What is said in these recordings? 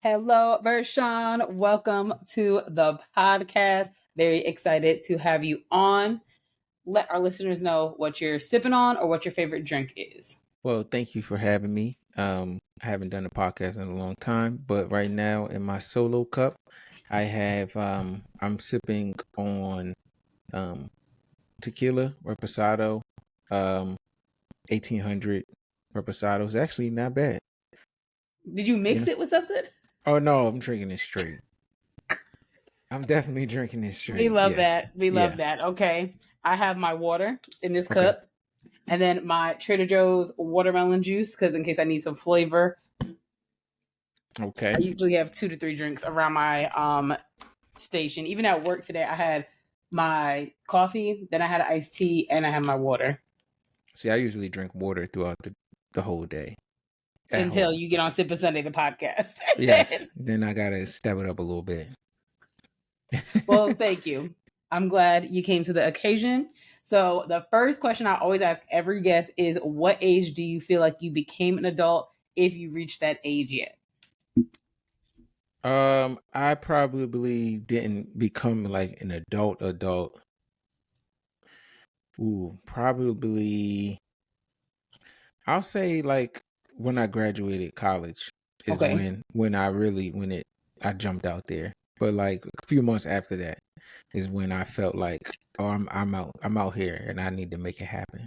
Hello, Vershawn. Welcome to the podcast. Very excited to have you on. Let our listeners know what you're sipping on or what your favorite drink is. Well, thank you for having me. I haven't done a podcast in a long time, but right now in my solo cup, I have I'm sipping on um tequila reposado, um 1800 reposado. It's actually not bad. Did you You mix know? it with something? Oh no, I'm drinking it straight. I'm definitely drinking it We straight. love Yeah. that. We love Yeah. that. Okay. I have my water in this Okay. cup and then my Trader Joe's watermelon juice because in case I need some flavor. I Okay. usually have 2 to 3 drinks around my station. Even at work today, I had my coffee, then I had an iced tea, and I had my water. See, I usually drink water throughout the whole day at Until home. you get on Sip and Sunday, the podcast. Yes. Then I gotta step it up a little bit. Well, thank you. I'm glad you came to the occasion. So, the first question I always ask every guest is what age do you feel like you became an adult if you reached that age yet? I probably didn't become like an adult. Ooh, probably I'll say like when I graduated college is Okay. when I really when it I jumped out there. But like a few months after that is when I felt like, oh, I'm out here and I need to make it happen.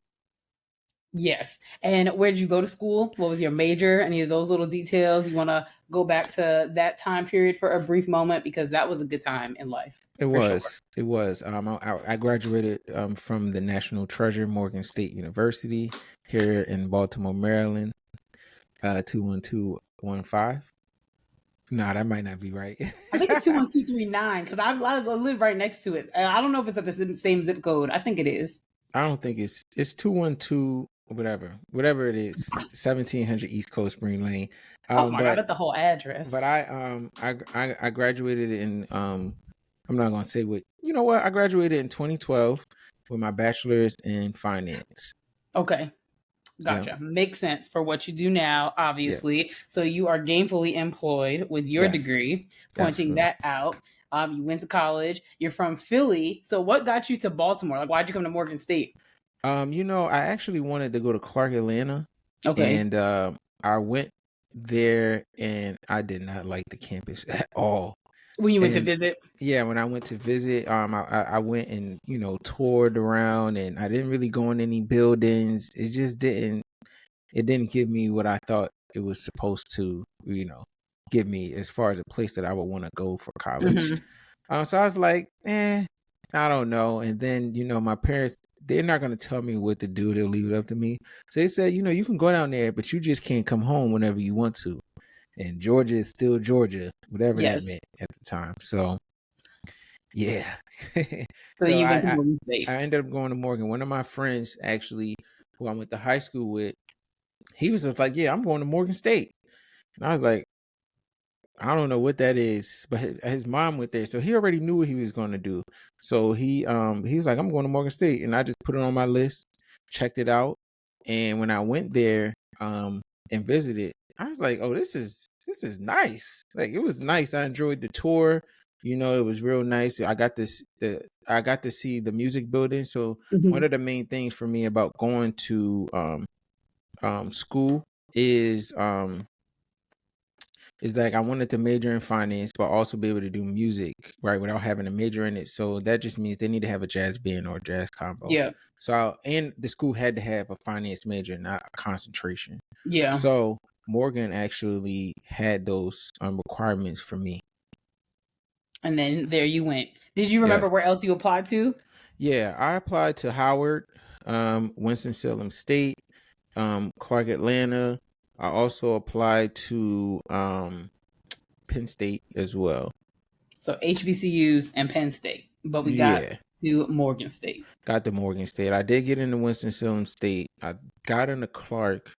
Yes. And where did you go to school? What was your major? Any of those little details? You want to go back to that time period for a brief moment because that was a good time in life It for sure. was. It was. I graduated from the National Treasure Morgan State University here in Baltimore, Maryland, 21215. Nah, that might not be right. I think it's 21239 because I live right next to it. I don't know if it's at the same zip code. I think it is. I don't think it's 212 whatever it is, 1700 East Coast Spring Lane. Oh Um, my god, but that's the whole address. but I graduated in I'm not gonna say what you know what I graduated in 2012 with my bachelor's in finance. Okay, Yeah, gotcha. Makes sense for what you do now, yeah, obviously. So you are gainfully employed with your yes, degree, pointing absolutely. that out. You went to college. You're from Philly. So what got you to Baltimore? Like, why'd you come to Morgan State? I actually wanted to go to Clark, Atlanta, Okay. and I went there, and I did not like the campus at all. When you went to And visit? yeah, when I went to visit, I went and toured around, and I didn't really go in any buildings. It didn't give me what I thought it was supposed to, give me as far as a place that I would want to go for college. Hmm. So I was like, I don't know. And then, my parents, they're not going to tell me what to do. They'll leave it up to me. So they said, you can go down there, but you just can't come home whenever you want to. And Georgia is still Georgia, whatever that Yes. meant at the time. So, yeah. So so you I, went to I, Morgan State. I ended up going to Morgan. One of my friends, actually, who I went to high school with, he was just like, yeah, I'm going to Morgan State. And I was like, I don't know what that is, but his mom went there, so he already knew what he was going to do. So he was like, I'm going to Morgan State, and I just put it on my list, checked it out, and when I went there and visited, I was like, oh, this is nice. Like it was nice. I enjoyed the tour. It was real nice. I got to see the music building. So one Hmm. of the main things for me about going to school is like I wanted to major in finance, but also be able to do music, right, without having a major in it. So that just means they need to have a jazz band or a jazz combo. Yeah. And the school had to have a finance major, not a concentration. Yeah. So Morgan actually had those requirements for me. And then there you went. Did you remember Yes. where else you applied to? Yeah, I applied to Howard, Winston-Salem State, Clark Atlanta. I also applied to Penn State as well. So HBCUs and Penn State, but we got Yeah. to Morgan State. Got to Morgan State. I did get into Winston-Salem State. I got into Clark.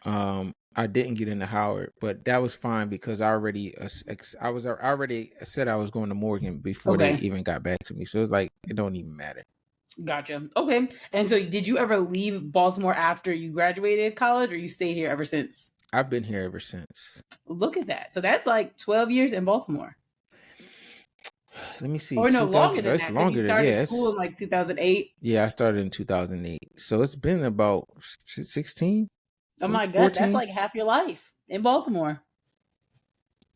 I didn't get into Howard, but that was fine because I was already said I was going to Morgan before they Okay, even got back to me. So it's like it don't even matter. gotcha. Okay, and so did you ever leave Baltimore after you graduated college, or you stayed here ever since? I've been here ever since. Look at that. So that's like 12 years in Baltimore. Let me see, Or no, longer 2000. than That's that because you longer than, started yeah. school in like 2008. Yeah, I started in 2008, so it's been about 16, Oh my God, that's 14. like half your life in Baltimore.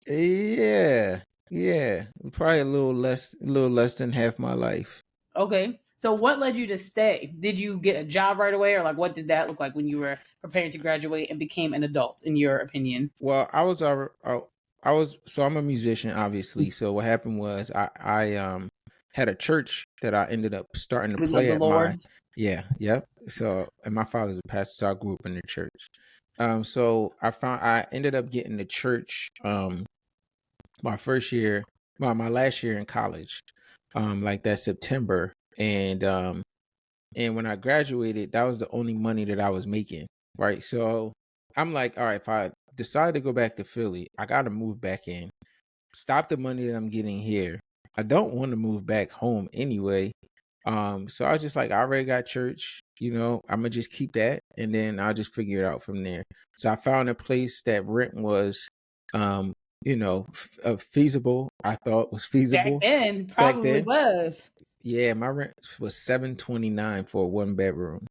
Yeah, yeah, probably a little less than half my life. Okay. So what led you to stay? Did you get a job right away or like what did that look like when you were preparing to graduate and became an adult in your opinion? Well, I was so I'm a musician, obviously. So what happened was I had a church that I ended up starting to We love play the at my. Lord. Yeah, yep. So and my father's a pastor, so I grew up in the church. So I ended up getting the church my first year, my last year in college, like that September, and when I graduated, that was the only money that I was making, right? So I'm like, all right, if I decide to go back to Philly, I got to move back in, stop the money that I'm getting here. I don't want to move back home anyway. So I was just like, I already got church, I'm gonna just keep that, and then I'll just figure it out from there. So I found a place that rent was, um, feasible. I thought was Back feasible then back probably then. was. Yeah, my rent was $729 for a 1 bedroom,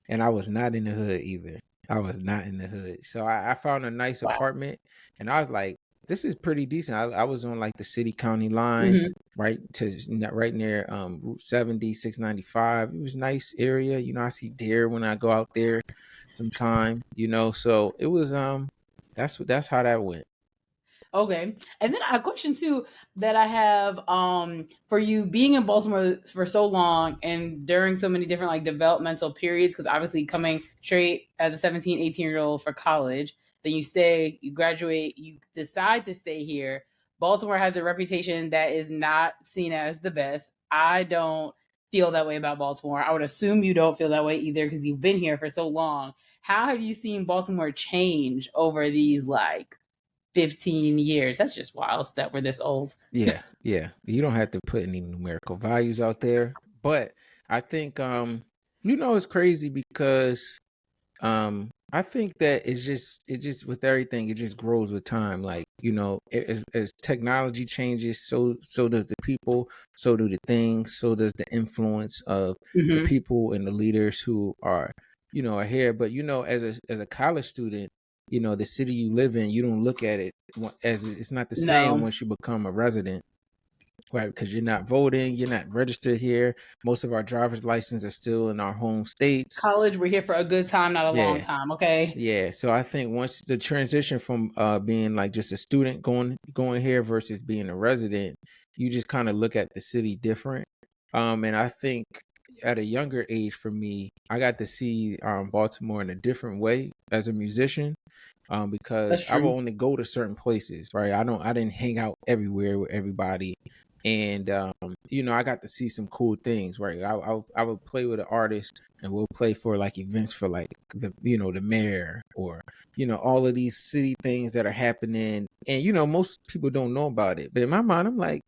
and I was not in the hood either. I was not in the hood, so I found a nice Wow. apartment, and I was like, "This is pretty decent." I was on like the city county line, Hmm. right near Route 70, 695. It was a nice area. I see deer when I go out there, sometime. So it was that's how that went. Okay. And then a question too that I have for you being in Baltimore for so long and during so many different like developmental periods because obviously coming straight as a 17, 18-year-old for college, then you stay, you graduate, you decide to stay here. Baltimore has a reputation that is not seen as the best. I don't feel that way about Baltimore. I would assume you don't feel that way either because you've been here for so long. How have you seen Baltimore change over these like 15 years? That's just wild that we're this old. Yeah, yeah. You don't have to put any numerical values out there, but I think it's crazy because I think that it just with everything, it just grows with time. Like, as technology changes, so does the people, so do the things, so does the influence of the Hmm. people and the leaders who are here. But as a college student, the city you live in, you don't look at it as it's not the same No. once you become a resident. Right, because you're not voting, you're not registered here. Most of our driver's license are still in our home states. College, we're here for a good time, not a long Yeah, time, okay? yeah, so I think once the transition from being like just a student going here versus being a resident, you just kind of look at the city different. And I think at a younger age for me, I got to see Baltimore in a different way as a musician. That's Because I will true. only go to certain places, right? I didn't hang out everywhere with everybody, and I got to see some cool things, right? I would play with an artist, and we'll play for like events for like the mayor, or all of these city things that are happening, and most people don't know about it, but in my mind, I'm like,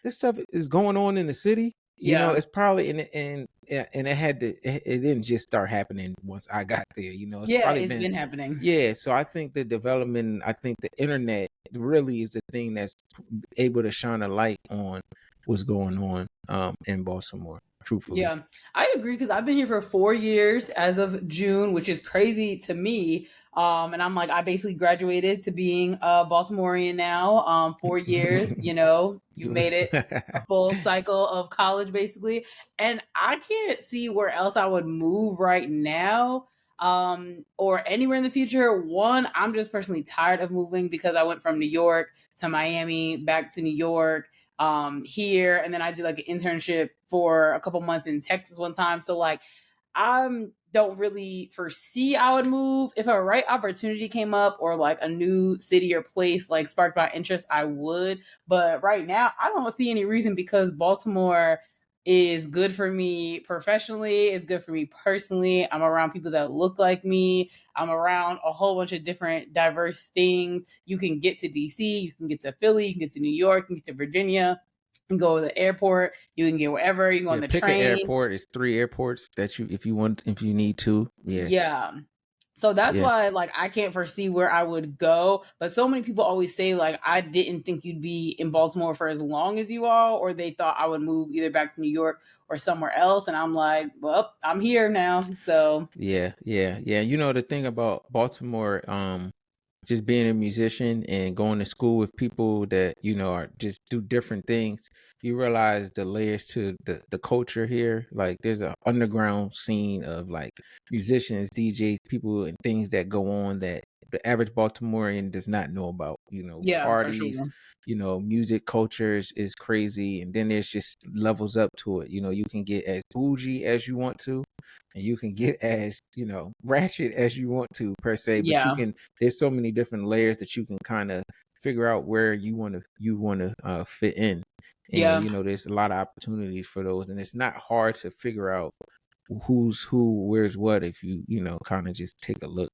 this stuff is going on in the city. Yeah. It's probably and it had to it didn't just start happening once I got there. It's Yeah, probably it's been. been happening. Yeah, so I think the development, I think the internet really is the thing that's able to shine a light on what's going on in Baltimore, truthfully. Yeah, I agree because I've been here for 4 years as of June, which is crazy to me. And I'm like, I basically graduated to being a Baltimorean now. 4 years, you made it a full cycle of college basically. And I can't see where else I would move right now. Or anywhere in the future. One, I'm just personally tired of moving because I went from New York to Miami, back to New York, here, and then I did like an internship for a couple months in Texas one time. So like I don't really foresee I would move. If a right opportunity came up or like a new city or place like sparked my interest, I would. But right now, I don't see any reason because Baltimore is good for me professionally, it's good for me personally. I'm around people that look like me. I'm around a whole bunch of different diverse things. You can get to DC, you can get to Philly, you can get to New York, you can get to Virginia, you can go to the airport, you can get wherever, you can go on Yeah, the pick an train. airport. It's 3 airports that if you need to. Yeah. Yeah. So that's Yeah. why, like, I can't foresee where I would go. But so many people always say, like, I didn't think you'd be in Baltimore for as long as you are, or they thought I would move either back to New York or somewhere else. And I'm like, well, I'm here now. So, Yeah, yeah, yeah. You know, the thing about Baltimore, just being a musician and going to school with people that, you know, are just do different things, you realize the layers to the culture here. Like there's an underground scene of like musicians, DJs, people and things that go on that the average Baltimorean does not know about. You know, yeah, for parties, sure. you know, music cultures is crazy. And then there's just levels up to it. You know, you can get as bougie as you want to, and you can get as, you know, ratchet as you want to per se, but you Yeah. can, there's so many different layers that you can kind of figure out where you want to fit in. And Yeah. you know, there's a lot of opportunities for those, and it's not hard to figure out who's who, where's what, if you know, kind of just take a look.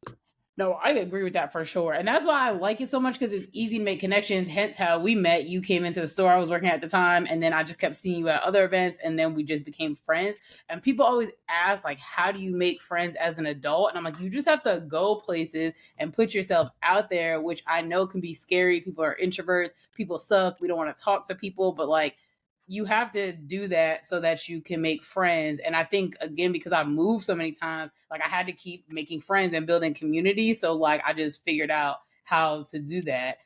No, I agree with that for sure. And that's why I like it so much because it's easy to make connections. Hence how we met. You came into the store I was working at the time, and then I just kept seeing you at other events, and then we just became friends. And people always ask, like, how do you make friends as an adult? And I'm like, you just have to go places and put yourself out there, which I know can be scary. People are introverts, people suck. We don't want to talk to people, but like you have to do that so that you can make friends. And I think again, because I've moved so many times, like I had to keep making friends and building community. So like I just figured out how to do that.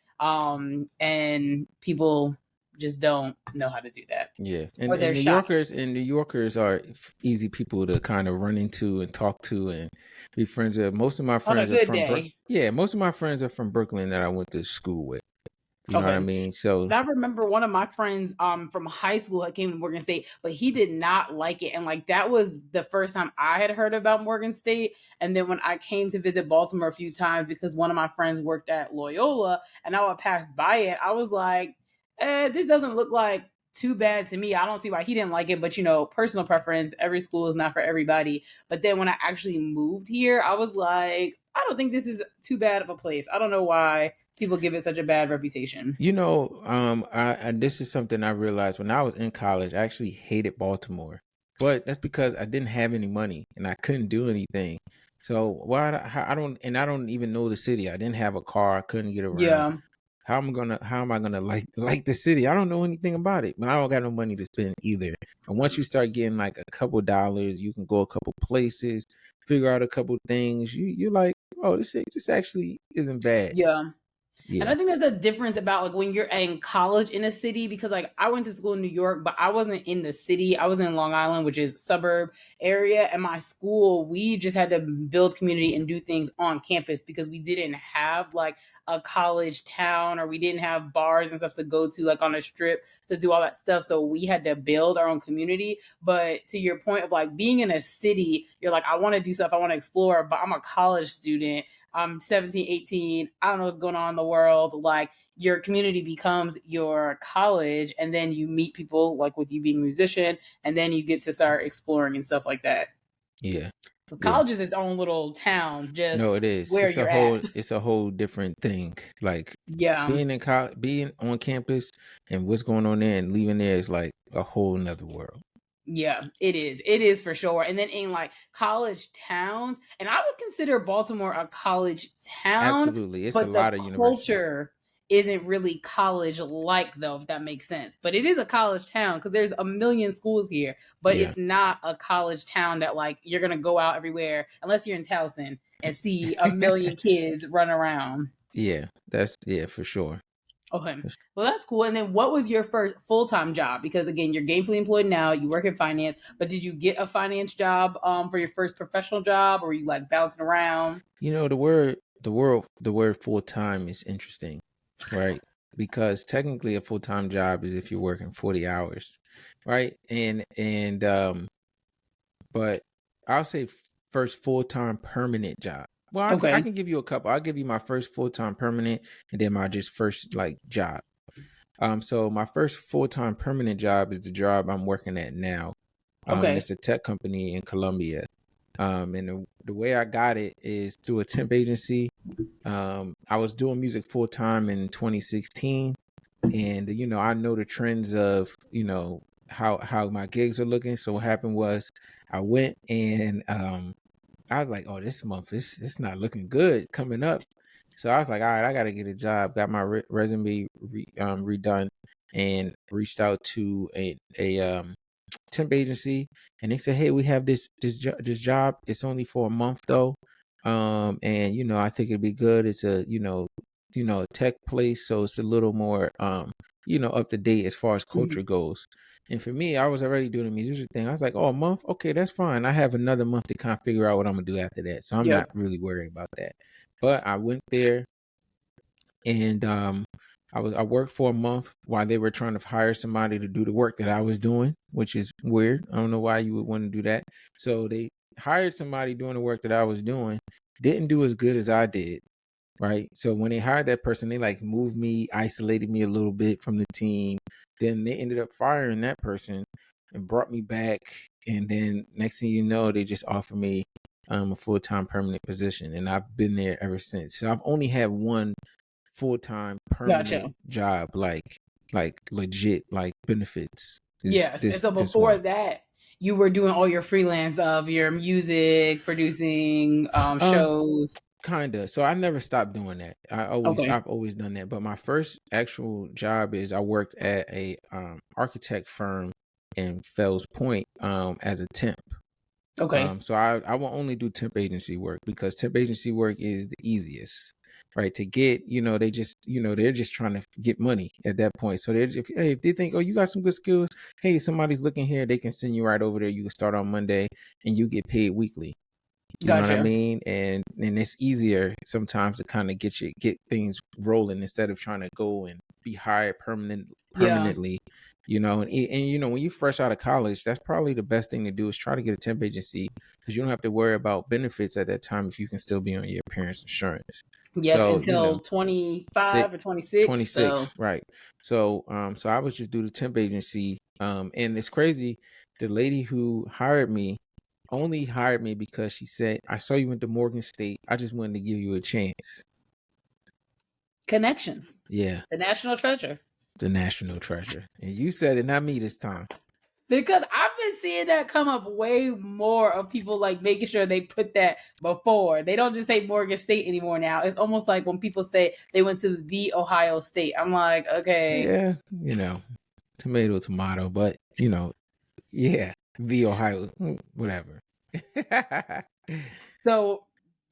And people just don't know how to do that. Yeah, Or and they're New shy Yorkers and New Yorkers are easy people to kind of run into and talk to and be friends with. Most of my on a friends are good from day. yeah, most of my friends are from Brooklyn that I went to school with. You know what I Okay. mean? So I remember one of my friends from high school that came to Morgan State, but he did not like it. And like that was the first time I had heard about Morgan State. And then when I came to visit Baltimore a few times because one of my friends worked at Loyola and I would pass by it, I was like, this doesn't look like too bad to me. I don't see why he didn't like it, but you know, personal preference, every school is not for everybody. But then when I actually moved here, I was like, I don't think this is too bad of a place. I don't know why people give it such a bad reputation. you know, I this is something I realized when I was in college. I actually hated Baltimore, but that's because I didn't have any money and I couldn't do anything. So why I don't even know the city. I didn't have a car. I couldn't get around. Yeah. How am I gonna like the city? I don't know anything about it, but I don't got no money to spend either. And once you start getting like a couple dollars, you can go a couple places, figure out a couple things. You're like, oh, this actually isn't bad. Yeah. And Yeah, I think there's a difference about like when you're in college in a city because like I went to school in New York, but I wasn't in the city. I was in Long Island, which is a suburb area. And my school, we just had to build community and do things on campus because we didn't have like a college town or we didn't have bars and stuff to go to like on a strip to do all that stuff. So we had to build our own community. But to your point of like being in a city, you're like, I want to do stuff, I want to explore, but I'm a college student. I'm 17, 18. I don't know what's going on in the world. Like your community becomes your college, and then you meet people like with you being a musician, and then you get to start exploring and stuff like that. yeah, yeah. College is its own little town, No, just it is. where you're at. It's a whole different thing. Like Yeah. being in college, being on campus, and what's going on there, and leaving there is like a whole nother world. Yeah, it is. It is for sure. And then in like college towns, and I would consider Baltimore a college town, Absolutely, it's a but the lot of universities. culture isn't really college like though, if that makes sense. But it is a college town because there's a million schools here, but Yeah. it's not a college town that like you're gonna go out everywhere unless you're in Towson and see a million kids run around. Yeah, that's yeah for sure. Okay. Well, that's cool. And then what was your first full time job? Because again, you're gainfully employed now, you work in finance, but did you get a finance job for your first professional job or were you like bouncing around? You know, the word full time is interesting, right? Because technically, a full time job is if you're working 40 hours, right? But I'll say first full time permanent job. Well, I Okay. can give you a couple. I'll give you my first full time permanent, and then my just first like job. So my first full time permanent job is the job I'm working at now. Okay. It's a tech company in Colombia. And the way I got it is through a temp agency. I was doing music full time in 2016, and you know I know the trends of how my gigs are looking. So what happened was I went and I was like, oh, this month it's not looking good coming up. So I was like, all right, I got to get a job. Got my resume redone and reached out to a temp agency, and they said, hey, we have this job. It's only for a month though, and I think it'd be good. It's a a tech place, so it's a little more up to date as far as culture Mhm. goes. And for me, I was already doing the music thing. I was like, oh, a month, okay, that's fine. I have another month to kind of figure out what I'm gonna do after that, so I'm not Yep. really worried about that. But I went there, and I worked for a month while they were trying to hire somebody to do the work that I was doing, which is weird. I don't know why you would want to do that. So they hired somebody doing the work that I was doing, didn't do as good as I did, right? So when they hired that person, they like moved me, isolated me a little bit from the team. Then they ended up firing that person and brought me back. And then next thing you know, they just offered me a full-time permanent position, and I've been there ever since. So I've only had one full-time permanent Gotcha. job, like legit, like benefits, is Yes. And this so this before one. that, you were doing all your freelance of your music, producing um shows. Kinda. So I never stopped doing that. Okay. I've always done that. But my first actual job is I worked at a architect firm in Fells Point as a temp. Okay. So I will only do temp agency work because temp agency work is the easiest, right? To get, they just, they're just trying to get money at that point. So if they think, oh, you got some good skills, hey, somebody's looking here, they can send you right over there. You can start on Monday and you get paid weekly. You know what I Gotcha. mean? And it's easier sometimes to kind of get things rolling instead of trying to go and be hired Yeah. permanently. And when you fresh out of college, that's probably the best thing to do is try to get a temp agency because you don't have to worry about benefits at that time if you can still be on your parents' insurance. Yes, So, until six, 25 or 26. So 26, right. So I was just do the temp agency. And it's crazy. The lady who hired me only hired me because she said, I saw you went to Morgan State. I just wanted to give you a chance. connections, Yeah, the national treasure. the national treasure. And you said it, not me this time. Because I've been seeing that come up way more of people like making sure they put that before. They don't just say Morgan State anymore now. It's almost like when people say they went to the Ohio State. I'm like, okay. Yeah, tomato, tomato, but yeah, the Ohio, whatever. So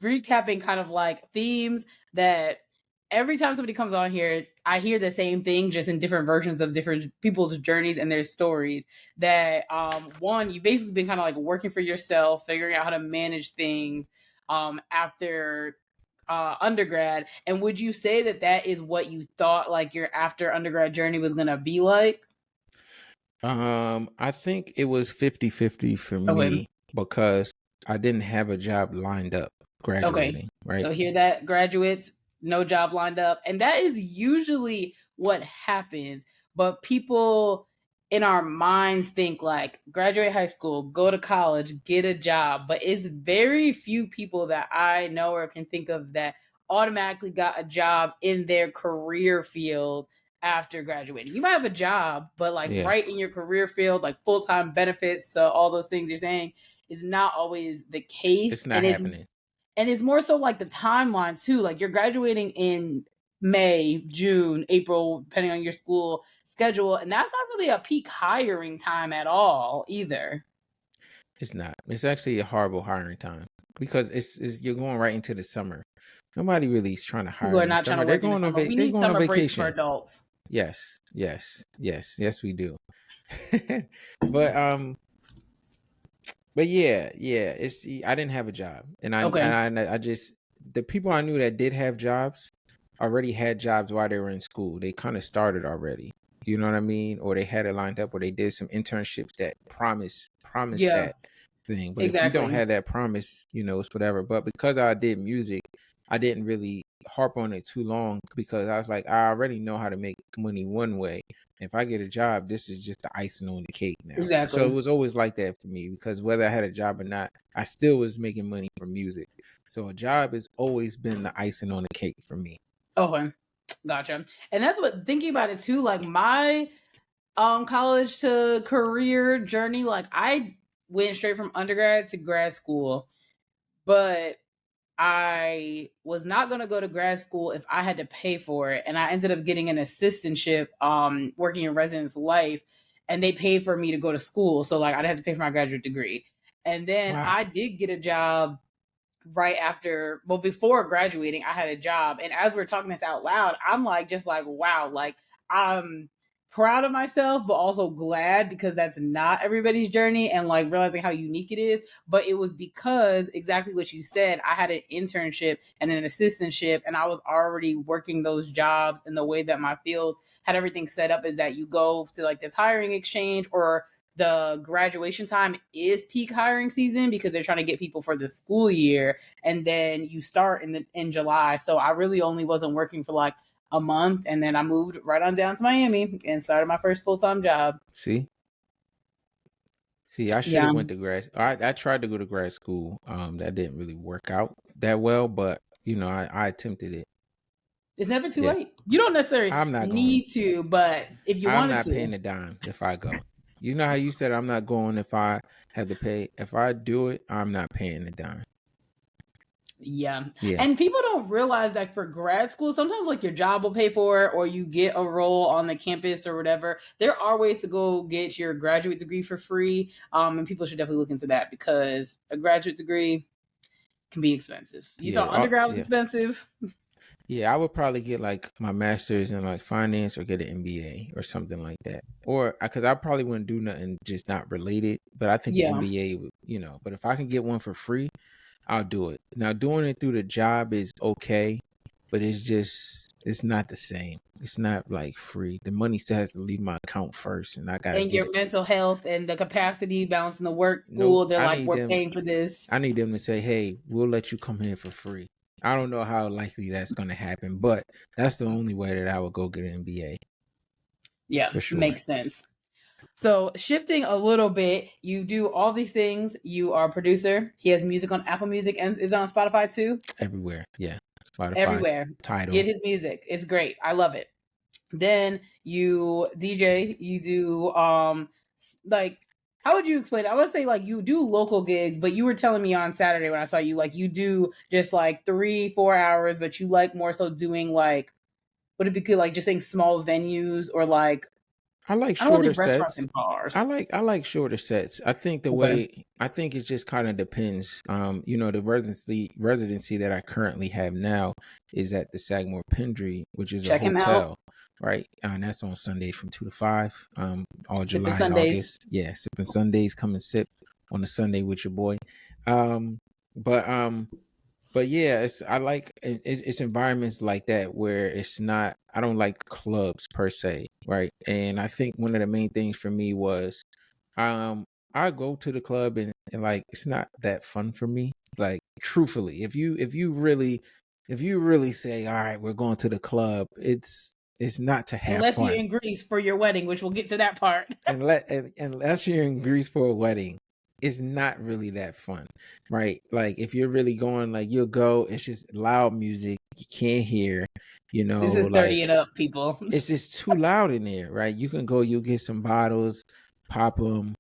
recapping kind of like themes that every time somebody comes on here, I hear the same thing just in different versions of different people's journeys and their stories. That one, you've basically been kind of like working for yourself, figuring out how to manage things after undergrad. And would you say that that is what you thought like your after undergrad journey was gonna be like? I think it was 50-50 for Okay. me because I didn't have a job lined up Okay. graduating, right? So hear that, graduates, no job lined up. And that is usually what happens. But people in our minds think like graduate high school, go to college, get a job. But it's very few people that I know or can think of that automatically got a job in their career field after graduating. You might have a job, but like Yeah, right in your career field, like full time benefits, so all those things you're saying is not always the case. it's not happening. And it's more so like the timeline too. Like you're graduating in May, June, April, depending on your school schedule, and that's not really a peak hiring time at all either. It's not. It's actually a horrible hiring time because it's you're going right into the summer. Nobody really is trying to People hire are in the not trying to summer. They're work in the going on summer. We they're need going on summer breaks for vacation. adults. Yes, yes, yes, yes, we do. but but yeah, I didn't have a job, and Okay. I just the people I knew that did have jobs already had jobs while they were in school. They kind of started already. You know what I mean? Or they had it lined up, or they did some internships that promise Yeah, that thing. But if you don't exactly. have that promise, it's whatever. But because I did music, I didn't really harp on it too long because I was like, I already know how to make money one way. If I get a job, this is just the icing on the cake now. So it Exactly. was always like that for me because whether I had a job or not, I still was making money from music. So a job has always been the icing on the cake for me. Okay. Gotcha. And that's what thinking about it too, like my college to career journey, like I went straight from undergrad to grad school but I was not going to go to grad school if I had to pay for it. And I ended up getting an assistantship working in residence life, and they paid for me to go to school. So like I didn't have to pay for my graduate degree. And then Wow. I did get a job right after, well, before graduating. I had a job, and as we're talking this out loud, I'm like, just like, wow, like I'm proud of myself, but also glad, because that's not everybody's journey, and like realizing how unique it is. But it was because exactly what you said. I had an internship and an assistantship, and I was already working those jobs. And the way that my field had everything set up is that you go to like this hiring exchange, or the graduation time is peak hiring season because they're trying to get people for the school year, and then you start in July. So I really only wasn't working for like a month, and then I moved right on down to Miami and started my first full-time job. See, I should Yeah, have went to grad. I tried to go to grad school. That didn't really work out that well, but I attempted it. it's never too Yeah, late. You don't necessarily I'm not going. need to, but if you I'm wanted not to, paying a dime if I go. You know how you said I'm not going if I have to pay. If I do it, I'm not paying a dime. yeah. Yeah, And people don't realize that for grad school, sometimes like your job will pay for it, or you get a role on the campus or whatever. There are ways to go get your graduate degree for free. And people should definitely look into that, because a graduate degree can be expensive. You yeah, thought undergrad was yeah, expensive? yeah. I would probably get like my master's in like finance or get an MBA or something like that. Or because I probably wouldn't do nothing just not related. But I think an Yeah. MBA would, But if I can get one for free, I'll do it. Now, doing it through the job is okay, but it's not the same. It's not like free. The money still has to leave my account first, and I gotta And get your it. mental health and the capacity balancing the work Nope. school, they're like, we're paying for this. I need them to say, "Hey, we'll let you come here for free." I don't know how likely that's gonna happen, but that's the only way that I would go get an MBA Yeah, for sure. makes sense. So shifting a little bit, you do all these things. You are a producer. He has music on Apple Music and is on Spotify too. Everywhere, yeah. Spotify, Everywhere. title, Get his music. It's great. I love it. Then you DJ, you do like, how would you explain it? I would say like you do local gigs, but you were telling me on Saturday when I saw you, like you do just like 3-4 hours, but you like more so doing like, would it be good like just saying small venues, or like, I like I don't want to shorter say restaurants sets. and bars. I like shorter sets. Okay. I think it just kind of depends. The residency that I currently have now is at the Sagamore Pendry, which is a Check him out. hotel, right? And that's on Sundays from 2 to 5. All Sipping July and Sundays. August. Yeah, sipping Sundays. Come and sip on a Sunday with your boy. Um, but um, but yeah, it's environments like that where it's not. I don't like clubs per se, right? And I think one of the main things for me was, um, I go to the club and like it's not that fun for me. Like truthfully, if you really say, all right, we're going to the club, it's not to have Unless you're fun. in Greece for your wedding, which we'll get to that part. Unless you're in Greece for a wedding, it's not really that fun, right? Like if you're really going, like you'll go, it's just loud music you can't hear, This is 30 like and up, people. it's just too loud in there, right? You can go, you get some bottles, pop them.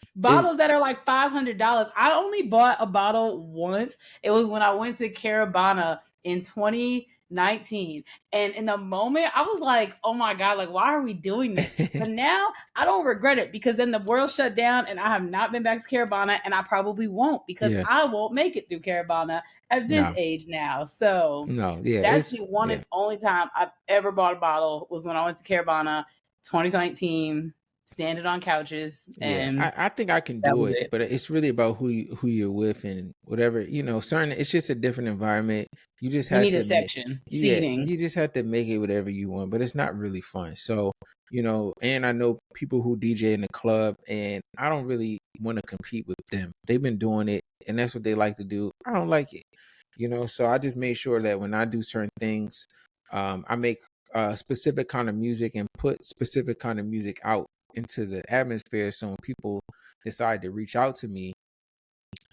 It Bottles that are like $500. I only bought a bottle once. It was when I went to Carabana in 2019. And in the moment, I was like, oh my God, like, why are we doing this? But now I don't regret it, because then the world shut down and I have not been back to Carabana, and I probably won't, because yeah, I won't make it through Caravana at this no, age now. So no, yeah, that's the it's one yeah. and only time I've ever bought a bottle, was when I went to Caravana 2019, standing on couches, Yeah, and I think I can that do was it, it. but it's really about who you're with and whatever, certain it's just a different environment. You just You have need a to make section yeah, seating. you just have to make it whatever you want, but it's not really fun. So, and I know people who DJ in the club and I don't really want to compete with them. They've been doing it and that's what they like to do. I don't like it. So I just made sure that when I do certain things, I make specific kind of music and put specific kind of music out into the atmosphere, so when people decide to reach out to me,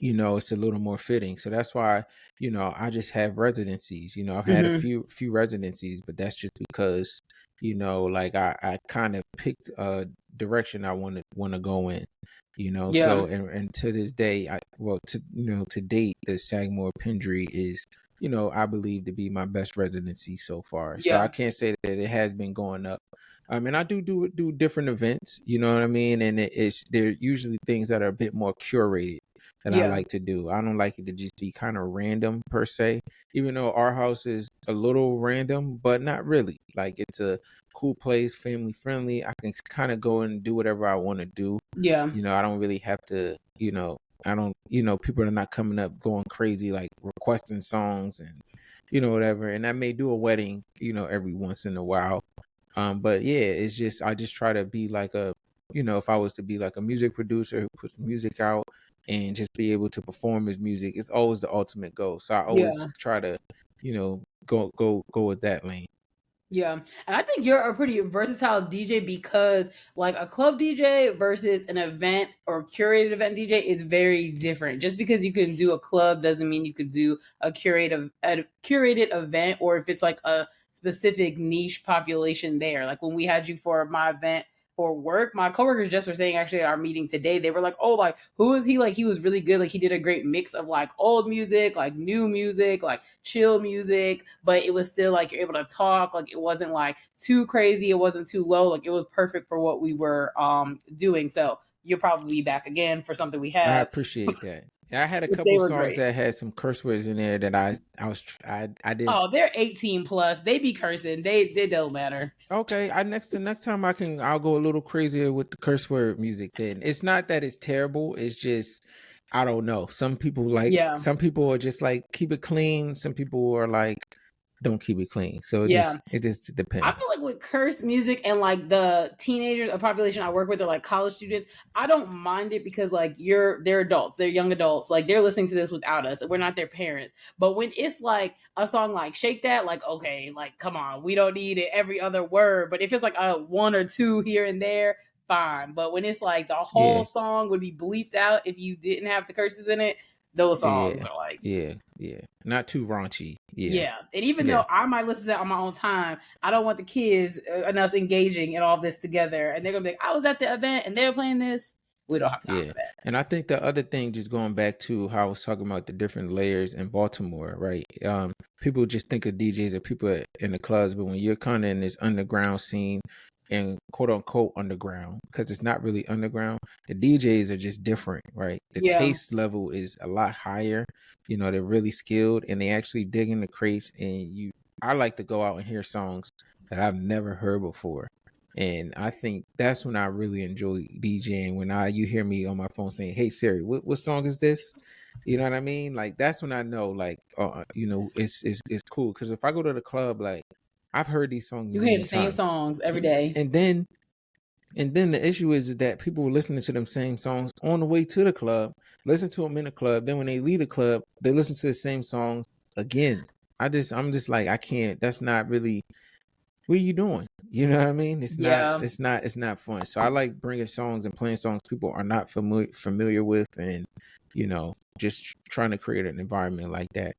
it's a little more fitting. So that's why, I just have residencies. I've had a Hmm. few residencies, but that's just because, like I kind of picked a direction I want to go in. Yeah. So and to this day, to date, the Sagamore Pendry is, I believe to be my best residency so far. So I Yeah. can't say that it has been going up. And I do different events, you know what I mean? And they're usually things that are a bit more curated that I Yeah. like to do. I don't like it to just be kind of random per se, even though our house is a little random, but not really. Like it's a cool place, family friendly. I can kind of go and do whatever I want to do. Yeah. I don't really have to, I don't, people are not coming up going crazy, like requesting songs and, whatever. And I may do a wedding, every once in a while. But yeah, it's just, I just try to be like if I was to be like a music producer who puts music out and just be able to perform his music, it's always the ultimate goal. So I always Yeah. try to, go with that lane. Yeah. And I think you're a pretty versatile DJ because like a club DJ versus an event or curated event DJ is very different. Just because you can do a club doesn't mean you could do a curated event, or if it's like a specific niche population there. Like when we had you for my event for work, my coworkers just were saying actually at our meeting today, they were like, "Oh, like who is he? Like he was really good. Like he did a great mix of like old music, like new music, like chill music, but it was still like you're able to talk. Like it wasn't like too crazy. It wasn't too low. Like it was perfect for what we were doing." So you'll probably be back again for something we I have. appreciate that. I had a They couple were songs great. that had some curse words in there that I didn't. Oh, they're 18 plus. They be cursing. They don't matter. Okay, next time I'll go a little crazier with the curse word music. Then it's not that it's terrible. It's just I don't know. Yeah. Some people are just like keep it clean. Some people are like don't keep it clean. So Yeah. it just I feel depends. like with cursed music and like the teenagers, a population I work with are like college students. I don't mind it because like they're adults, they're young adults, like they're listening to this without us. We're not their parents. But when it's like a song like "Shake That," like okay, like come on, we don't need it every other word. But if it's like a one or two here and there, fine. But when it's like the whole Yeah, song would be bleeped out if you didn't have the curses in it, those songs yeah, are like yeah. Not too raunchy. Yeah, yeah. And even yeah, though I might listen to that on my own time, I don't want the kids and us engaging in all this together. And they're going to be like, I was at the event and they were playing this. We don't have time yeah. for that. And I think the other thing, just going back to how I was talking about the different layers in Baltimore, right? People just think of DJs or people in the clubs, but when you're kind of in this underground scene and quote unquote underground, because it's not really underground, the DJs are just different, right? The Yeah. taste level is a lot higher. They're really skilled and they actually dig in the crates. I like to go out and hear songs that I've never heard before. And I think that's when I really enjoy DJing. When you hear me on my phone saying, "Hey Siri, what song is this?" You know what I mean? Like that's when I know, like, it's cool. Because if I go to the club, like I've heard these songs You hear many the same times, songs every and, day. and then the issue is that people were listening to them same songs on the way to the club, listen to them in the club. Then when they leave the club, they listen to the same songs again. I'm just like I can't. That's not really what are you doing? You know what I mean? Yeah. It's not fun. So I like bringing songs and playing songs people are not familiar with, and just trying to create an environment like that.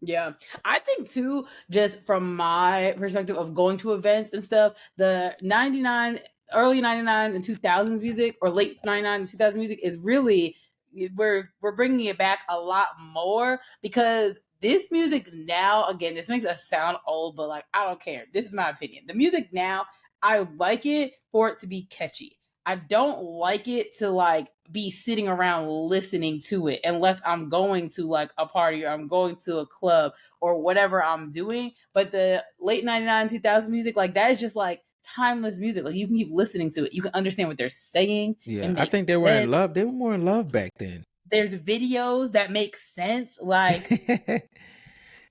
Yeah. I think too, just from my perspective of going to events and stuff, the 99, early 99 and 2000s music or late 99 and 2000 music is really, we're bringing it back a lot more because this music now, again, this makes us sound old, but like, I don't care. This is my opinion. The music now, I like it for it to be catchy. I don't like it to like be sitting around listening to it unless I'm going to like a party or I'm going to a club or whatever I'm doing. But the late 99, 2000 music, like that is just like timeless music. Like you can keep listening to it. You can understand what they're saying. It Yeah, I makes think they were in sense. love. They were more in love back then. There's videos that make sense. Like,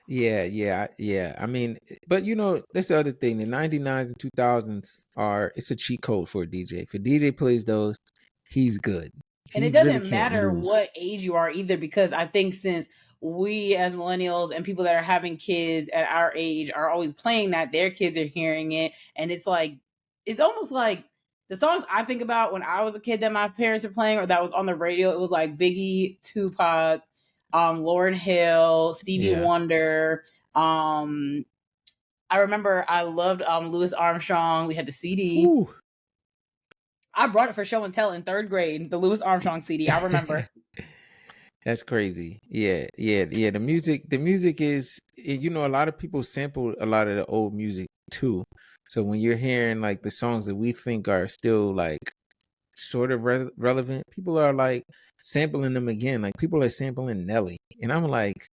Yeah. I mean, but that's the other thing. The 99s and 2000s it's a cheat code for a DJ. If a DJ plays those, he's good. and it He really doesn't can't matter lose. what age you are either, because I think since we as millennials and people that are having kids at our age are always playing that, their kids are hearing it. And it's like, it's almost like the songs I think about when I was a kid that my parents were playing or that was on the radio, it was like Biggie, Tupac, Lauryn Hill, Stevie Yeah. Wonder. I remember I loved Louis Armstrong. We had the CD. Ooh. I brought it for show and tell in 3rd grade, the Louis Armstrong CD. I remember. That's crazy. Yeah, yeah, yeah. The music is, you know, a lot of people sample a lot of the old music too. So when you're hearing like the songs that we think are still like sort of relevant, people are like sampling them again. Like people are sampling Nelly, and I'm like,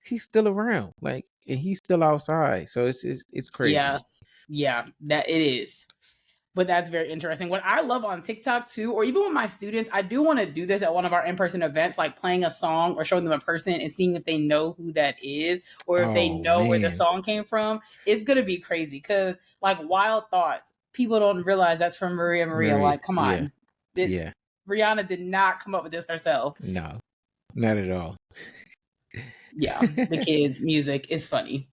he's still around, like, and he's still outside. So it's Yeah. crazy. Yeah, that it is. But that's very interesting. What I love on TikTok too, or even with my students, I do want to do this at one of our in-person events, like playing a song or showing them a person and seeing if they know who that is or if they Oh know where the man, song came from. It's gonna be crazy because like Wild Thoughts, people don't realize that's from Maria Maria. Marie, Like, come yeah, on. It, yeah, Rihanna did not come up with this herself. no, not at all. Yeah, the kids' music is funny.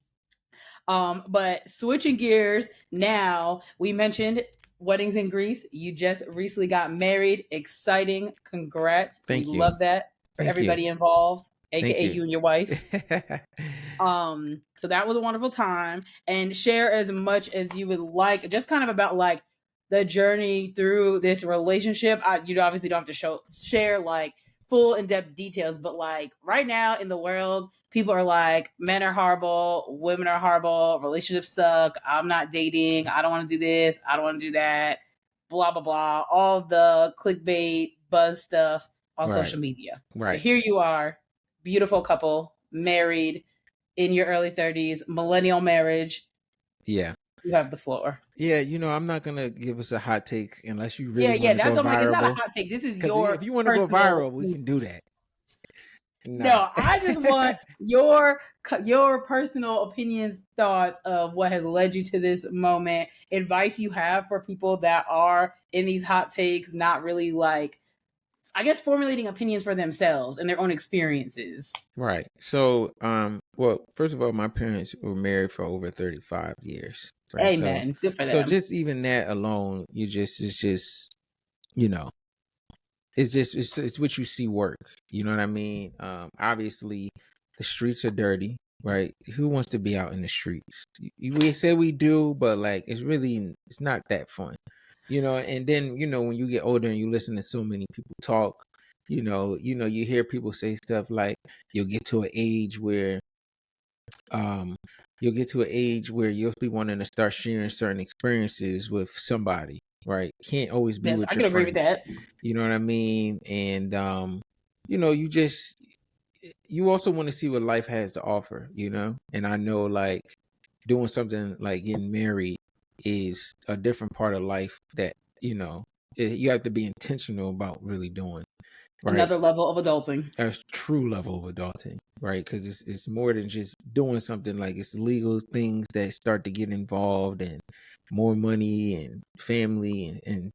But switching gears now, we mentioned weddings in Greece. You just recently got married. Exciting. Congrats. We Thank you, love that for thank you, everybody involved, thank aka you. you and your wife. So that was a wonderful time. And share as much as you would like, just kind of about like the journey through this relationship. You obviously don't have to share like full in-depth details, but like right now in the world, people are like, men are horrible, women are horrible, relationships suck, I'm not dating, I don't want to do this, I don't want to do that, blah blah blah, all the clickbait buzz stuff on Right, social media. But right, here you are, beautiful couple, married in your early 30s, millennial marriage. yeah. You have the floor. Yeah, you know, I'm not gonna give us a hot take unless you really Yeah, want yeah, to that's go what I'm like. It's not a viral. hot take. This is Because if your you want to go personal. viral, we can do that. Nah. No, I just want your personal opinions, thoughts of what has led you to this moment, advice you have for people that are in these hot takes, not really like, I guess, formulating opinions for themselves and their own experiences. Right. So, well, first of all, my parents were married for over 35 years. Right. So, Amen. Good for so them. just even that alone, it's just, you know, it's what you see work. You know what I mean? Obviously, the streets are dirty, right? Who wants to be out in the streets? We say we do, but like it's not that fun, you know. And then when you get older and you listen to so many people talk, you hear people say stuff like you'll get to an age where um you'll be wanting to start sharing certain experiences with somebody, right? Can't always be Yes, with I your can agree with friends, that. you know what I mean? And you just you also want to see what life has to offer, and I know like doing something like getting married is a different part of life that you have to be intentional about really doing, right? Another level of adulting. A true level of adulting, right? Because it's more than just doing something. Like it's legal things that start to get involved, and more money and family and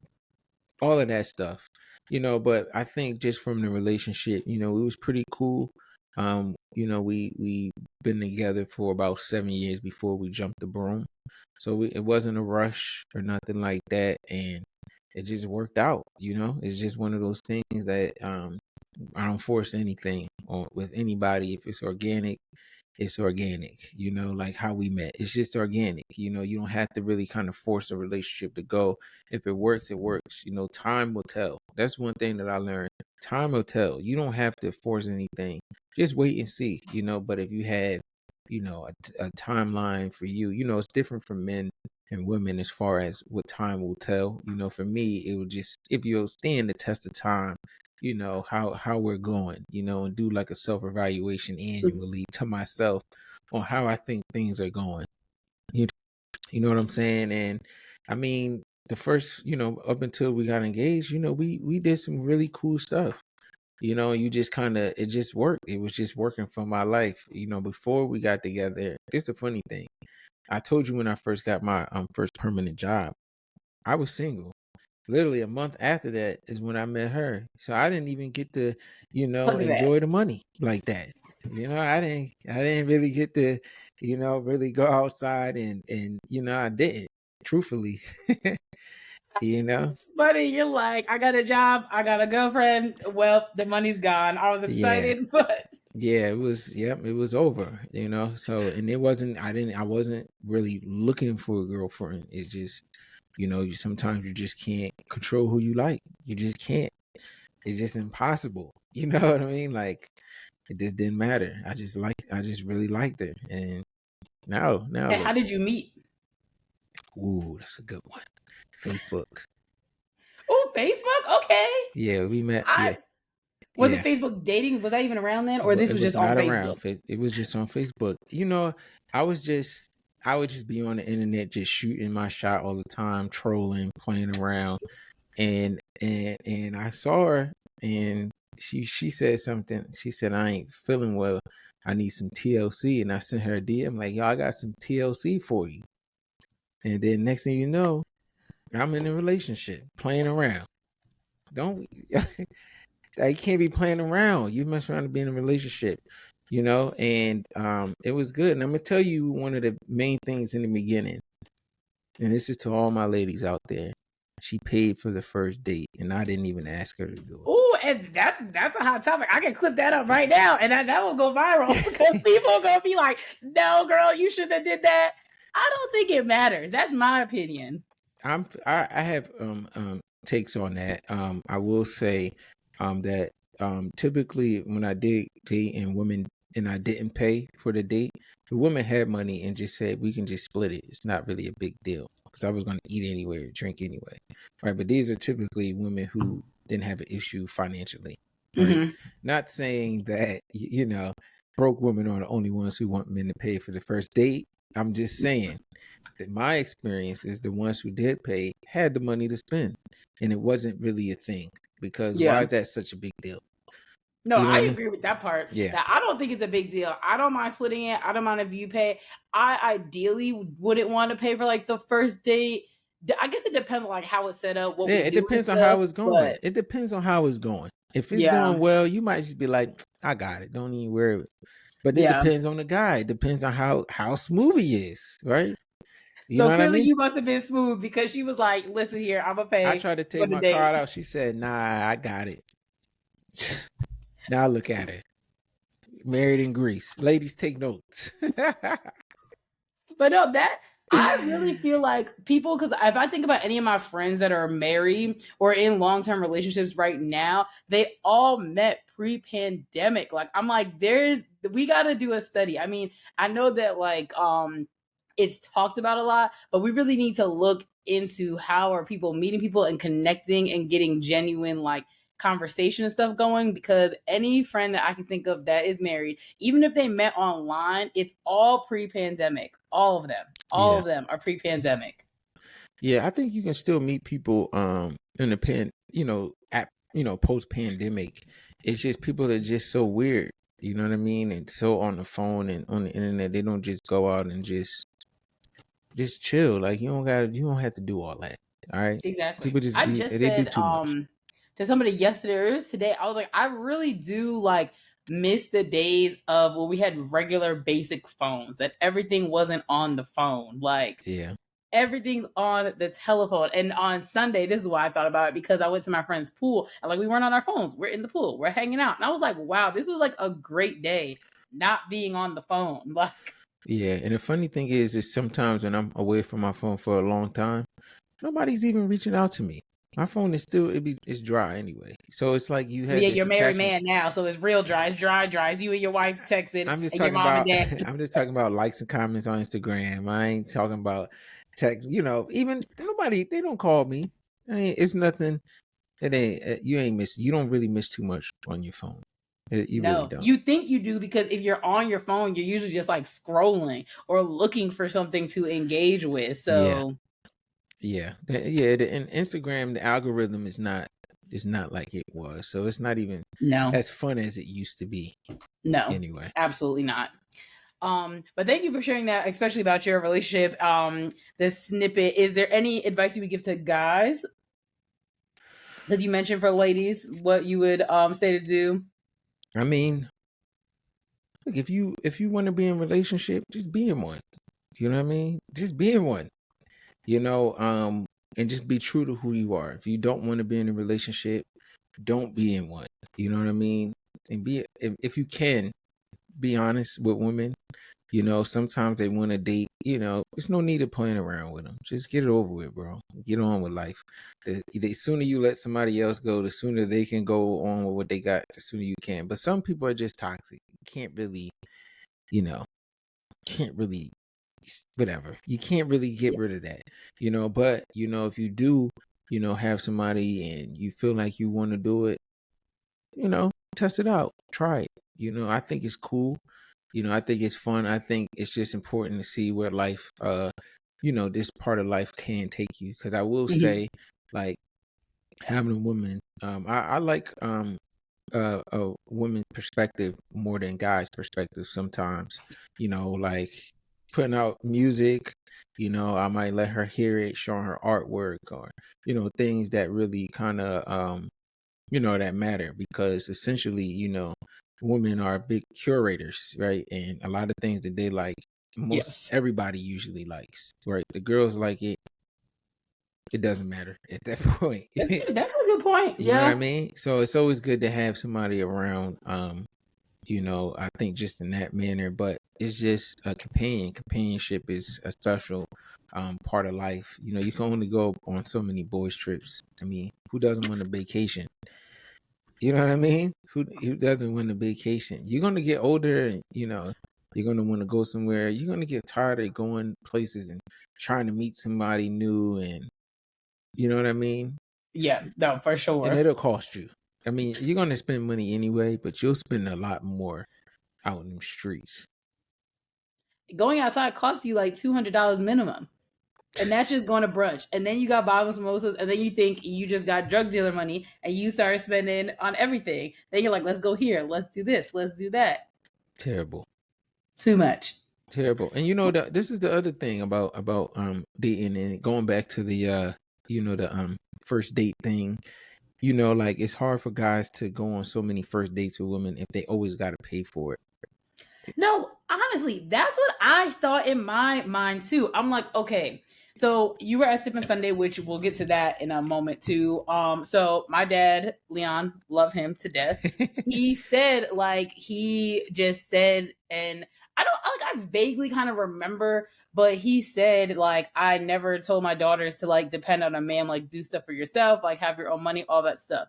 all of that stuff, But I think just from the relationship, it was pretty cool. We been together for about 7 years before we jumped the broom, so it wasn't a rush or nothing like that, and it just worked out. It's just one of those things that I don't force anything on with anybody. If it's organic, it's organic, like how we met. It's just organic. You don't have to really kind of force a relationship to go. If it works, it works. Time will tell. That's one thing that I learned. Time will tell. You don't have to force anything. Just wait and see, but if you have, a timeline for you, it's different for men and women as far as what time will tell. For me, it would just, if you'll stand the test of time, how we're going, and do like a self-evaluation annually to myself on how I think things are going. You, you know what I'm saying? And I mean, the first, up until we got engaged, we did some really cool stuff. You just kind of, it just worked. It was just working for my life. Before we got together, it's the funny thing. I told you when I first got my first permanent job, I was single. Literally a month after that is when I met her. So I didn't even get to, Look at that. enjoy the money like that. I didn't really get to, really go outside and I didn't, truthfully. you know? Buddy, you're like, I got a job, I got a girlfriend. Well, the money's gone. I was Yeah. excited, but Yeah, it was. Yep, it was over. So and it wasn't. I wasn't really looking for a girlfriend. It just, you sometimes you just can't control who you like. You just can't. It's just impossible. You know what I mean? Like it just didn't matter. I just really liked her, and now And how look. did you meet? Ooh, that's a good one. Facebook. Oh, Facebook. Okay. Yeah, we met. Yeah, I was it yeah. Facebook dating? Was that even around then, or this It was was just on not around. Facebook? It was just on Facebook. I was just I would just be on the internet just shooting my shot all the time, trolling, playing around, and I saw her, and she said something. She said, "I ain't feeling well. I need some TLC," and I sent her a DM like, "Yo, I got some TLC for you." And then next thing you know, I'm in a relationship, playing around. Don't You can't be playing around. You mess around to be in a relationship, and it was good. And I'm gonna tell you one of the main things in the beginning, and this is to all my ladies out there. She paid for the first date, and I didn't even ask her to do it. Oh, and that's a hot topic. I can clip that up right now, and that will go viral because people are gonna be like, "No, girl, you shouldn't have did that." I don't think it matters. That's my opinion. I have takes on that. I will say that typically when I did date and women and I didn't pay for the date, the woman had money and just said we can just split it. It's not really a big deal because I was going to eat anyway or drink anyway, right? But these are typically women who didn't have an issue financially, right? Mm-hmm. Not saying that broke women are the only ones who want men to pay for the first date. I'm just saying that my experience is the ones who did pay had the money to spend, and it wasn't really a thing because why Yeah. is that such a big deal? No, You know what I I mean? agree with that part. Yeah. That I don't think it's a big deal. I don't mind splitting it. I don't mind if you pay. I ideally wouldn't want to pay for like the first date. I guess it depends on like how it's set up, what Yeah, we it do and depends on stuff. how it's going. But It depends on how it's going. If it's yeah, going well, you might just be like, I got it. Don't even worry. But it yeah. depends on the guy. It depends on how smooth he is, right? You So know what I clearly mean? you must have been smooth because she was like, "Listen here, I'm gonna I pay tried to for take the my date." card out. She said, nah, I got it. Now look at her. Married in Greece. Ladies, take notes. But no, that I really feel like people, because if I think about any of my friends that are married or in long term relationships right now, they all met pre pandemic. Like I'm like, we got to do a study. I mean, I know that like it's talked about a lot, but we really need to look into how are people meeting people and connecting and getting genuine like conversation and stuff going, because any friend that I can think of that is married, even if they met online, it's all pre-pandemic. All of them. All Yeah. of them are pre-pandemic. Yeah, I think you can still meet people in the at post pandemic. It's just people that are just so weird. You know what I mean? And so on the phone and on the internet, they don't just go out and just chill. Like you don't have to do all that. All right. Exactly. People just I just they do said too much. to somebody yesterday or it was today, I was like, I really do like miss the days of when we had regular basic phones, that everything wasn't on the phone. Like Yeah. everything's on the telephone. And on Sunday, this is why I thought about it, because I went to my friend's pool and like we weren't on our phones. We're in the pool. We're hanging out. And I was like, wow, this was like a great day not being on the phone. Like Yeah. And the funny thing is sometimes when I'm away from my phone for a long time, nobody's even reaching out to me. My phone is still it's dry anyway. So it's like you well, have yeah, this you're a married attachment. man now, so it's real dry. It's dry, dry. It's you and your wife texting I'm just and your talking mom and about dad. I'm just talking about likes and comments on Instagram. I ain't talking about tech, even nobody they don't call me. It's nothing. It ain't you don't really miss too much on your phone. You really No, don't. you think you do because if you're on your phone, you're usually just like scrolling or looking for something to engage with. Yeah. So Yeah. And Instagram the algorithm is not like it was. So it's not even no, as fun as it used to be no, anyway. absolutely not. But thank you for sharing that, especially about your relationship. This snippet. Is there any advice you would give to guys? That you mentioned for ladies, what you would say to do? I mean, look, if you want to be in a relationship, just be in one. You know what I mean? Just be in one. you know and just be true to who you are. If you don't want to be in a relationship, don't be in one. You know what I mean? And be if you can, be honest with women. You know, sometimes they want to date. You know, there's no need of playing around with them. Just get it over with, bro. Get on with life. The sooner you let somebody else go, the sooner they can go on with what they got. The sooner you can. But some people are just toxic. You can't really, you know, can't really, whatever. You can't really get Yeah. rid of that. You know, but you know, if you do, you know, have somebody and you feel like you want to do it, you know, test it out. Try it. You know, I think it's cool. You know, I think it's fun. I think it's just important to see where life, you know, this part of life can take you. Because I will Mhm. say, like having a woman, I like a woman's perspective more than guys' perspective sometimes. You know, like putting out music. You know, I might let her hear it, showing her artwork, or you know, things that really kind of you know, that matter because essentially, you know, women are big curators, right? And a lot of things that they like, most Yes. everybody usually likes, right? The girls like it, it doesn't matter at that point. That's good. That's a good point. You know what I Yeah. mean? So it's always good to have somebody around, you know, I think just in that manner, but it's just a companion. Companionship is a special part of life. You know, you can only go on so many boys trips. I mean, who doesn't want a vacation? You know what I mean? Who doesn't want a vacation? You're gonna get older, and you know you're gonna want to go somewhere. You're gonna get tired of going places and trying to meet somebody new, and you know what I mean. Yeah. No, for And sure. it'll cost you. I mean, you're gonna spend money anyway, but you'll spend a lot more out in the streets. Going outside costs you like $200 minimum. And that's just going to brunch. And then you got Bible samosas, and then you think you just got drug dealer money and you start spending on everything. Then you're like, let's go here, let's do this, let's do that. Terrible, Too much. terrible. And you know that this is the other thing about dating and going back to the you know the first date thing. You know, like it's hard for guys to go on so many first dates with women if they always got to pay for it. No, honestly, that's what I thought in my mind too. I'm like, okay, so you were at Sip and Sunday, which we'll get to that in a moment too. So my dad, Leon, love him to death. He said like he just said, and I don't like I vaguely kind of remember, but he said like I never told my daughters to like depend on a man, like do stuff for yourself, like have your own money, all that stuff.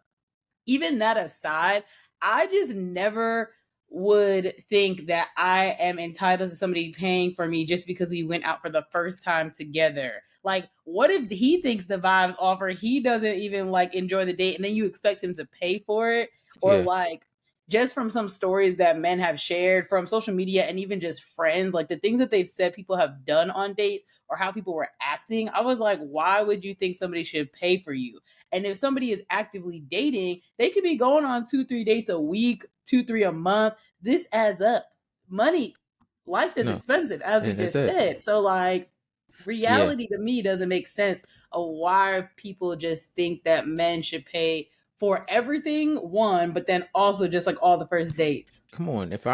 Even that aside, I just never would think that I am entitled to somebody paying for me just because we went out for the first time together. Like, what if he thinks the vibes offer, he doesn't even like enjoy the date, and then you expect him to pay for it? Or Yeah, like, just from some stories that men have shared from social media and even just friends, like the things that they've said people have done on dates or how people were acting, I was like, why would you think somebody should pay for you? And if somebody is actively dating, they could be going on 2, 3 dates a week, 2, 3 a month. This adds up. Money, life is no, expensive, as we and that's just it. said. So, like, Yeah, reality to me doesn't make sense of why people just think that men should pay for everything, one, but then also just like all the first dates. come on. If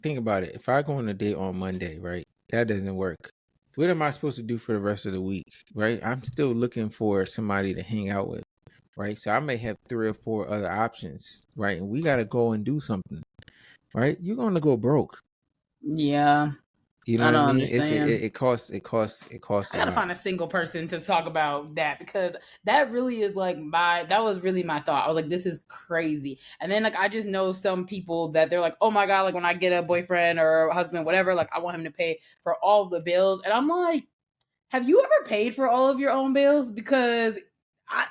think about it, if I go on a date on Monday, right, that doesn't work. What am I supposed to do for the rest of the week, right? I'm still looking for somebody to hang out with, right? So I may have 3 or 4 other options, right? And we got to go and do something, right? You're gonna go broke. Yeah, You know I what I don't mean? understand. It costs I a gotta lot. find a single person to talk about that because that really is like that was really my thought. I was like, this is crazy. And then like I just know some people that they're like, oh my God, like when I get a boyfriend or a husband, whatever, like I want him to pay for all the bills. And I'm like, have you ever paid for all of your own bills? Because I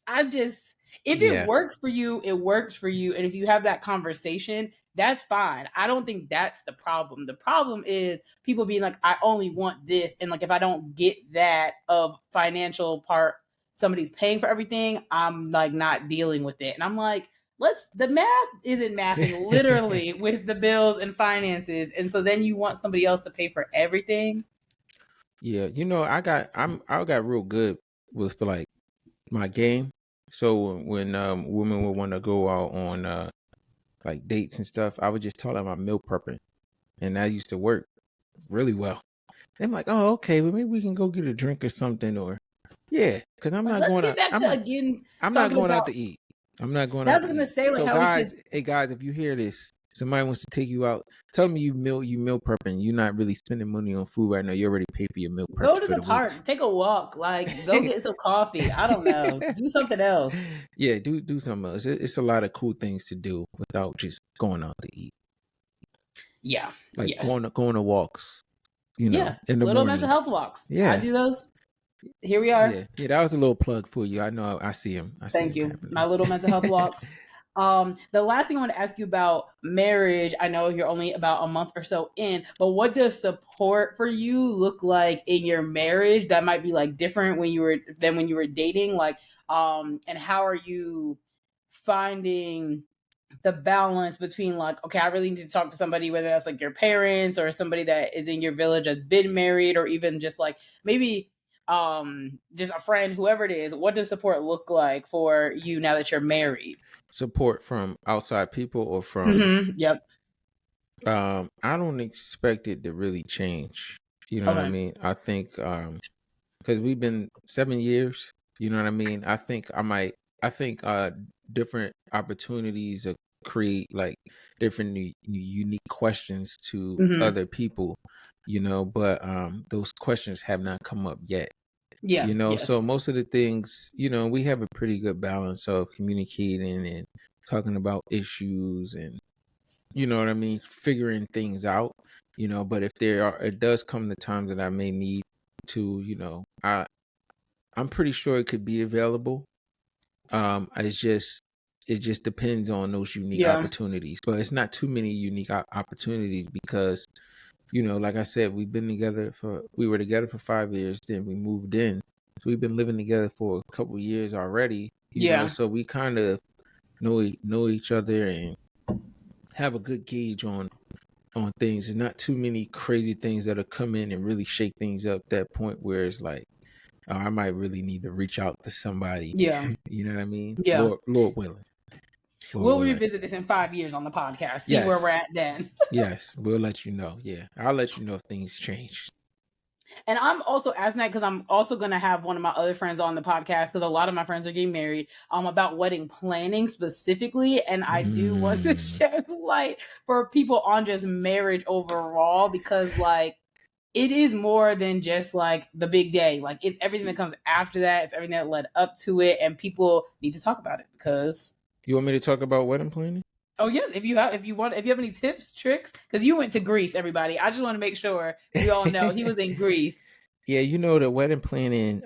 I just if it Yeah, works for you, it works for you. And if you have that conversation, that's fine. I don't think that's the problem. The problem is people being like, I only want this. And like if I don't get that of financial part, somebody's paying for everything, I'm like not dealing with it. And I'm like, let's the math isn't mathing literally with the bills and finances. And so then you want somebody else to pay for everything. yeah. You know, I got real good with like my game. So when women would want to go out on like dates and stuff, I would just tell them I'm meal prepping, and that used to work really well. They're like, oh, okay, well maybe we can go get a drink or something, or yeah, because I'm Like not let's going get out. back to again I'm not talking going out about to eat. I'm not going that's out what to I was gonna eat. say, like So how we could guys, hey guys, if you hear this, Somebody wants to take you out. Tell them you meal prepping. You're not really spending money on food right now. You already paid for your meal Go preps to for the the week. park, take a walk, like go get some coffee. I don't know. Do something else. Yeah, do something else. It's a lot of cool things to do without just going out to eat. Yeah. Like Yes. going to walks, Yeah. in the Little mental morning. health walks. I Yeah. do those. Here we are. Yeah. Yeah, that was a little plug for you. I know I see him. I see Thank him you. My happening. little mental health walks. The last thing I want to ask you about marriage, I know you're only about a month or so in, but what does support for you look like in your marriage that might be like different when you were dating? Like, and how are you finding the balance between like, okay, I really need to talk to somebody, whether that's like your parents or somebody that is in your village that's been married, or even just like maybe just a friend, whoever it is. What does support look like for you now that you're married? Support from outside people or from Yep. I don't expect it to really change. You know what I Okay. mean? I think because we've been 7 years. You know what I mean? I think different opportunities create like different unique questions to hmm other people. But those questions have not come up yet. Yeah. So Yes. most of the things, we have a pretty good balance of communicating and talking about issues and what I mean, figuring things out. But if it does come to times that I may need to, I'm pretty sure it could be available. It just depends on those unique Yeah. opportunities, but it's not too many unique opportunities because like I said, we were together for 5 years, then we moved in, so we've been living together for a couple of years already. Yeah. So we kind of know each other and have a good gauge on things. There's not too many crazy things that'll come in and really shake things up that point where it's like, oh, I might really need to reach out to somebody. Yeah. You know what I mean? Yeah. Lord willing. Lord We'll willing. revisit this in 5 years on the podcast. See where we're Yes. at then. Yes. We'll let you know. Yeah. I'll let you know if things change. And I'm also asking that because I'm also going to have one of my other friends on the podcast, because a lot of my friends are getting married, about wedding planning specifically. And I do want to Mm. shed light for people on just marriage overall, because like it is more than just like the big day. Like it's everything that comes after that. It's everything that led up to it. And people need to talk about it because You want me to talk about wedding planning? oh yes, if you have any tips, tricks, because you went to Greece, everybody. I just want to make sure we all know he was in Greece. Yeah, the wedding planning,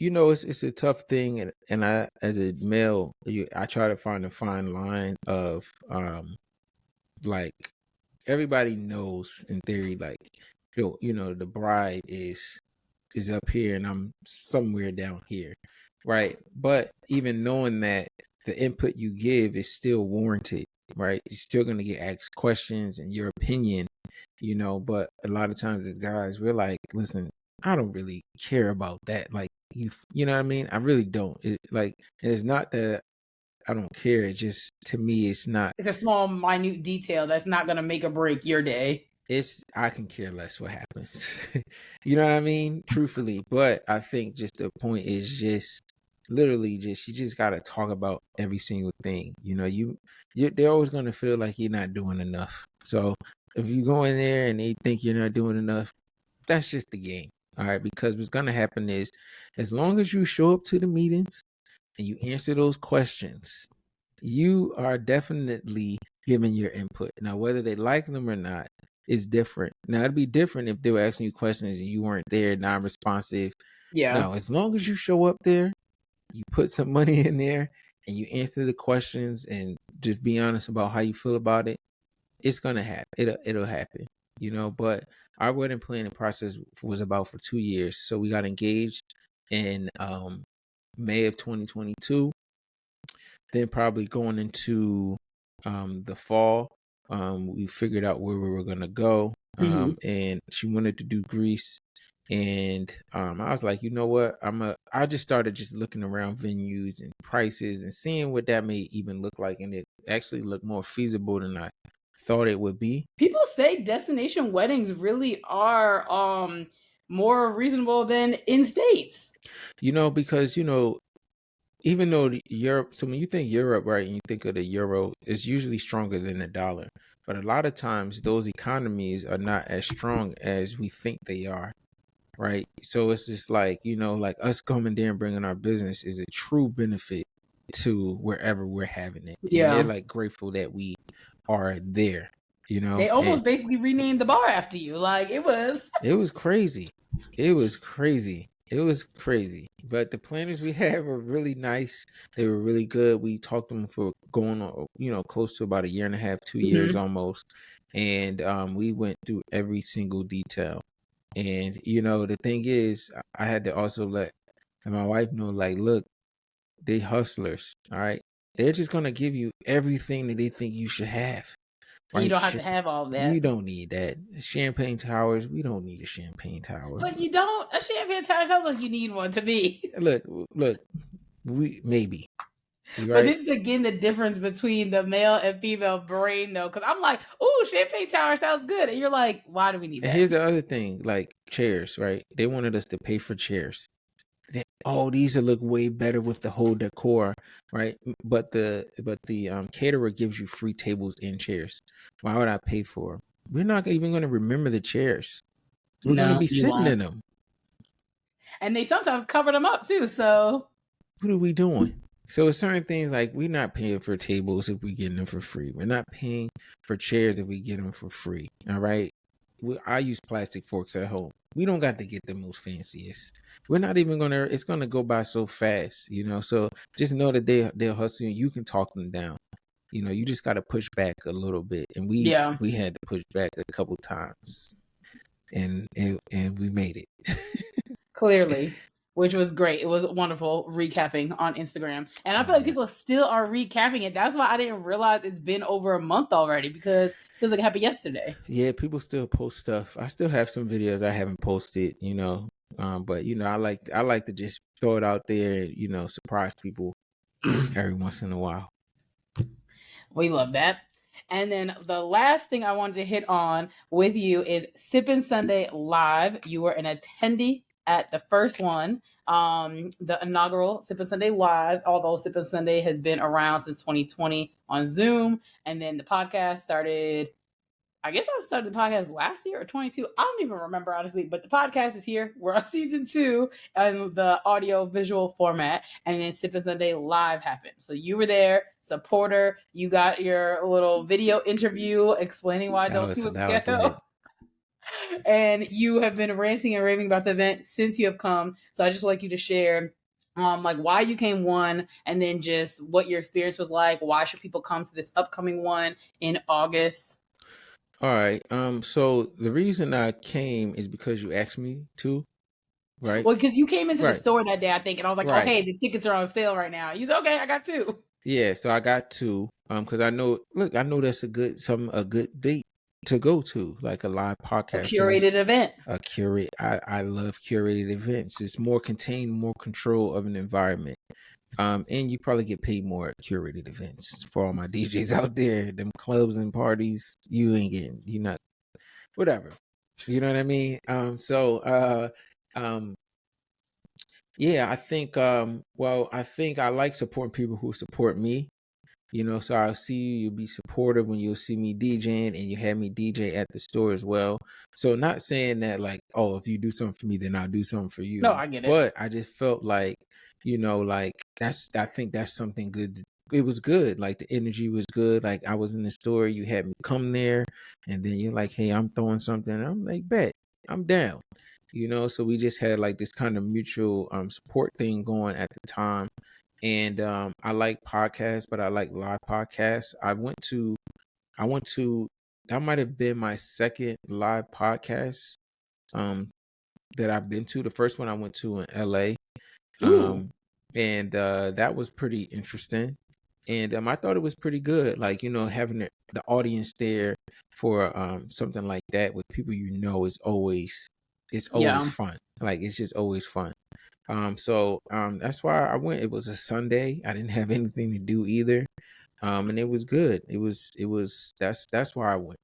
it's a tough thing, and I, as a male, I try to find a fine line of like everybody knows in theory, like the bride is up here and I'm somewhere down here, right? But even knowing that, the input you give is still warranted, right? You're still gonna get asked questions and your opinion, but a lot of times as guys, we're like, listen, I don't really care about that. Like you know what I mean? I really don't. And it's not that I don't care. It's just, to me, it's not. It's a small, minute detail that's not going to make or break your day. I can care less what happens. You know what I mean? Truthfully. But I think just the point is just literally just, you just gotta talk about every single thing. They're always gonna feel like you're not doing enough. So if you go in there and they think you're not doing enough, that's just the game. All right. Because what's gonna happen is, as long as you show up to the meetings and you answer those questions, you are definitely giving your input. Now, whether they like them or not is different. Now, it'd be different if they were asking you questions and you weren't there, non-responsive. Yeah. Now, as long as you show up there, you put some money in there, and you answer the questions and just be honest about how you feel about it, it's gonna happen. It'll happen. But our wedding planning process was about for 2 years. So we got engaged in May of 2022. Then probably going into the fall, we figured out where we were gonna go. hmm And she wanted to do Greece, and I was like, you know what? I just started just looking around venues and prices and seeing what that may even look like, and it actually looked more feasible than I thought it would be. People say destination weddings really are more reasonable than in states. Because even though Europe, so when you think Europe, right, and you think of the euro, it's usually stronger than the dollar. But a lot of times, those economies are not as strong as we think they are, right? So it's just like, like us coming there and bringing our business is a true benefit to wherever we're having it. And they're Yeah. like grateful that we are there, They and almost basically renamed the bar after you. Like it was. it was crazy. It was crazy. It was crazy. But the planners we had were really nice. They were really good. We talked to them for going on, close to about a year and a half, 2 years Mhm. almost. And we went through every single detail. And the thing is, I had to also let my wife know, like, look, they hustlers, all right? They're just gonna give you everything that they think you should have, And you right? don't have to have all You that. don't need that. Champagne towers, we don't need a champagne tower. But you don't. A champagne tower sounds like you need one to me. Look, look, we maybe. You But right? this is again the difference between the male and female brain, though, because I'm like, "Ooh, champagne tower sounds good," and you're like, "Why do we need And that?" here's the other thing, like chairs, right? They wanted us to pay for chairs. Oh, these will look way better with the whole decor, right? But the caterer gives you free tables and chairs. Why would I pay for them? We're not even going to remember the chairs. We're going to No, be you sitting won't. in them. And they sometimes cover them up too. So What are we doing? So it's certain things like we're not paying for tables if we get them for free. We're not paying for chairs if we get them for free. All right. I use plastic forks at home. We don't got to get the most fanciest. We're not even gonna. It's gonna go by so fast, So just know that they'll hustle you. You can talk them down. You just got to push back a little bit, and we yeah, we had to push back a couple times, and we made it. clearly, which was great. It was wonderful recapping on Instagram, and I Oh feel like yeah. people still are recapping it. That's why I didn't realize it's been over a month already because it feels like it happened yesterday. Yeah, people still post stuff. I still have some videos I haven't posted, but I like to just throw it out there, surprise people every once in a while. We love that. And then the last thing I wanted to hit on with you is Sippin' Sunday Live. You were an attendee at the first one, the inaugural Sippin' Sunday Live, although Sippin' Sunday has been around since 2020 on Zoom. And then the podcast started, I guess I started the podcast last year or 22. I don't even remember, honestly, but the podcast is here. We're on season 2 and the audio visual format. And then Sip and Sunday Live happened. So you were there, supporter. You got your little video interview explaining why That Dulcie was was that was lit. ghetto. And you have been ranting and raving about the event since you have come. So I just would like you to share like why you came one and then just what your experience was like. Why should people come to this upcoming one in August? All right. So the reason I came is because you asked me to, right? Well, because you came into the Right. store that day, I think, and I was like, "Oh, Right. hey, the tickets are on sale right now." You said, "Okay, I got two." Yeah, so I got two. Because I know that's a good date to go to, like a live A podcast, because it's curated event. a curate. I love curated events. It's more contained, more control of an environment. And you probably get paid more at curated events. For all my DJs out there, them clubs and parties, you're not, whatever. You know what I mean? Um, yeah, I think I like supporting people who support me. So I'll see you, you'll be supportive when you'll see me DJing, and you have me DJ at the store as well. So not saying that like, oh, if you do something for me, then I'll do something for No, you. I get it. But I just felt like, like I think that's something good. It was good. Like the energy was good. Like I was in the store, you had me come there, and then you're like, hey, I'm throwing something. I'm like, bet, I'm down. So we just had like this kind of mutual support thing going at the time. And I like podcasts, but I like live podcasts. I went to that might have been my second live podcast um that I've been to. The first one I went to in LA. Ooh, And that was pretty interesting. And I thought it was pretty good. Like, having the audience there for something like that with people it's always yeah. fun. Like it's just always fun. So that's why I went. It was a Sunday. I didn't have anything to do either. And it was good. That's why I went.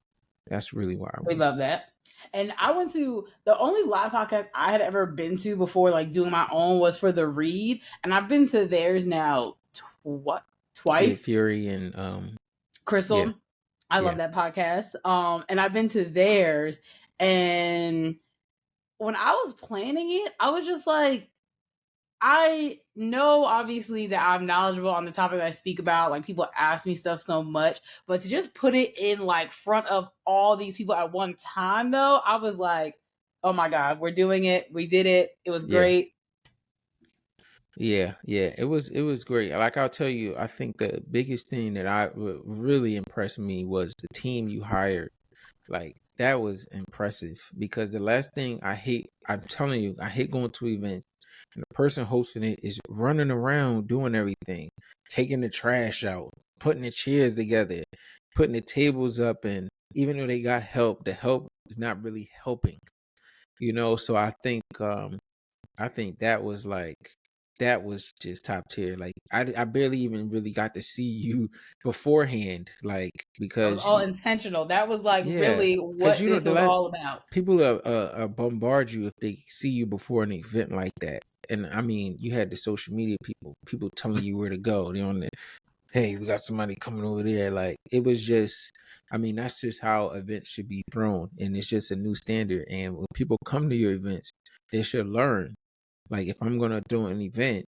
That's really why I We went. love that. And I went to the only live podcast I had ever been to before, like doing my own, was for the Read, and I've been to theirs now Kid twice. Fury and yeah, Crystal, I love yeah, that podcast. And I've been to theirs, and when I was planning it, I was just like, I know obviously that I'm knowledgeable on the topic that I speak about. Like people ask me stuff so much, but to just put it in like front of all these people at one time, though, I was like, oh my God, we're doing it. We did it. It was yeah. great. Yeah. It was great. Like I'll tell you, I think the biggest thing that really impressed me was the team you hired. Like that was impressive because the last thing I hate, I'm telling you, I hate going to events and the person hosting it is running around doing everything, taking the trash out, putting the chairs together, putting the tables up, and even though they got help, the help is not really helping. So I think that was just top tier. Like I barely even really got to see you beforehand, like That was because all intentional. That was like yeah, really because what this the was last all about. people bombard you if they see you before an event like that. And I mean, you had the social media people telling you where to go. They're on the hey, we got somebody coming over there. Like it was just, I mean, that's just how events should be thrown, and it's just a new standard. And when people come to your events, they should learn. Like if I'm gonna do an event,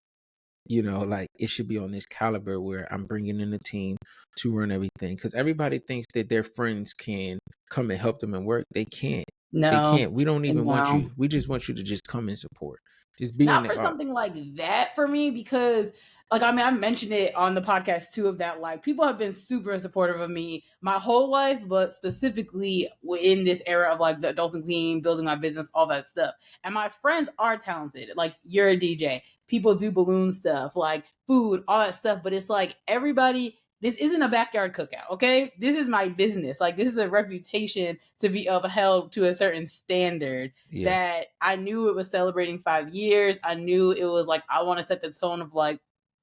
like it should be on this caliber where I'm bringing in a team to run everything. Because everybody thinks that their friends can come and help them and work. They can't. They No, can't. We don't even want no. you. We just want you to just come and support. Just be in Not the for something like that for me, because like I mean I mentioned it on the podcast too, of that like people have been super supportive of me my whole life, but specifically in this era of like the adults and queen, building my business, all that stuff. And my friends are talented. Like you're a DJ, people do balloon stuff, like food, all that stuff, but it's like everybody, this isn't a backyard cookout, okay? This is my business. Like this is a reputation to be upheld to a certain standard, yeah. that I knew it was celebrating 5 years. I knew it was like, I want to set the tone of like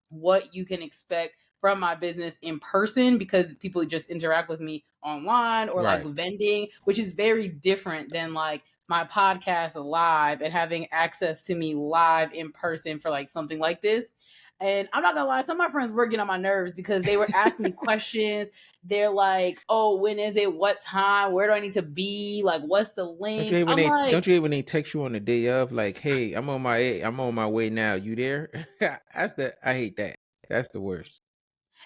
what you can expect from my business in person, because people just interact with me online or like Right. vending, which is very different than like my podcast live and having access to me live in person for like something like this. And I'm not gonna lie, some of my friends were getting on my nerves because they were asking me questions. They're like, "Oh, when is it? What time? Where do I need to be? Like, what's the Don't you link?" hate when I'm they like, don't you hate when they text you on the day of like, hey, I'm on my way now. You there? I hate that. That's the worst.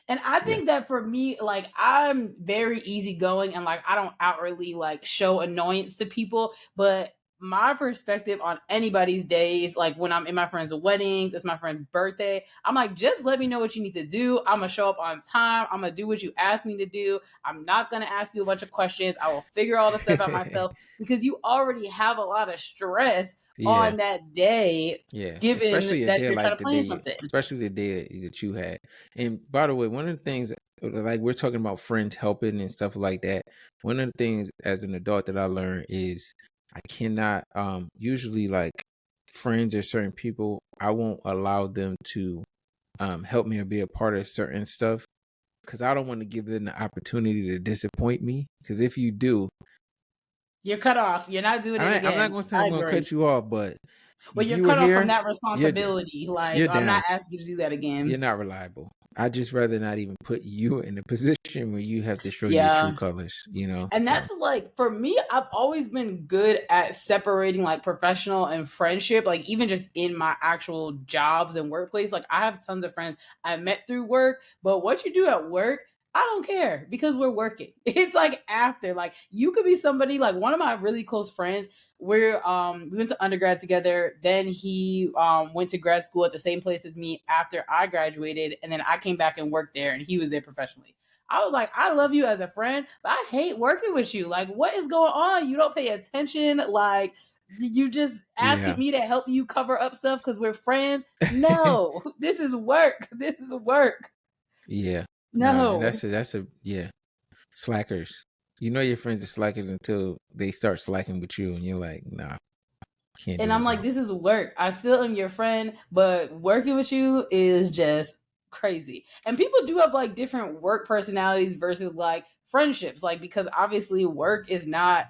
and I Yeah. think that for me, like I'm very easygoing and like I don't outwardly like show annoyance to people, but my perspective on anybody's days, like when I'm in my friends' weddings, it's my friend's birthday, I'm like, just let me know what you need to do. I'm gonna show up on time. I'm gonna do what you asked me to do. I'm not gonna ask you a bunch of questions. I will figure all the stuff out myself, because you already have a lot of stress Yeah. on that day, Yeah, given especially a that day you're trying like to the plan day, something. especially the day that you had. And by the way, one of the things, like we're talking about friends helping and stuff like that. One of the things as an adult that I learned is I cannot, usually like friends or certain people, I won't allow them to help me or be a part of certain stuff because I don't want to give them the opportunity to disappoint me. Because if you do, You're cut off. You're not doing it I'm not again. gonna say I I'm gonna agree. cut you off, but Well, if you're you were cut off from here, that you're responsibility. Like, you're I'm down. not asking you to do that You're again. not reliable. I just rather not even put you in a position where you have to show your true Yeah. colors. And So that's like, for me, I've always been good at separating like professional and friendship, like even just in my actual jobs and workplace. Like, I have tons of friends I met through work, but what you do at work, I don't care, because we're working. It's like after, like you could be somebody, like one of my really close friends. We went to undergrad together. Then he went to grad school at the same place as me after I graduated, and then I came back and worked there, and he was there professionally. I was like, I love you as a friend, but I hate working with you. Like, what is going on? You don't pay attention. Like, you just asking yeah, me to help you cover up stuff because we're friends. No, this is work. This is work. yeah, no, and No. that's a yeah, slackers. You know your friends are slackers until they start slacking with you, and you're like, nah, can't And do I'm it, like, bro. this is work. I still am your friend, but working with you is just crazy. And people do have like different work personalities versus like friendships. Like, because obviously work is not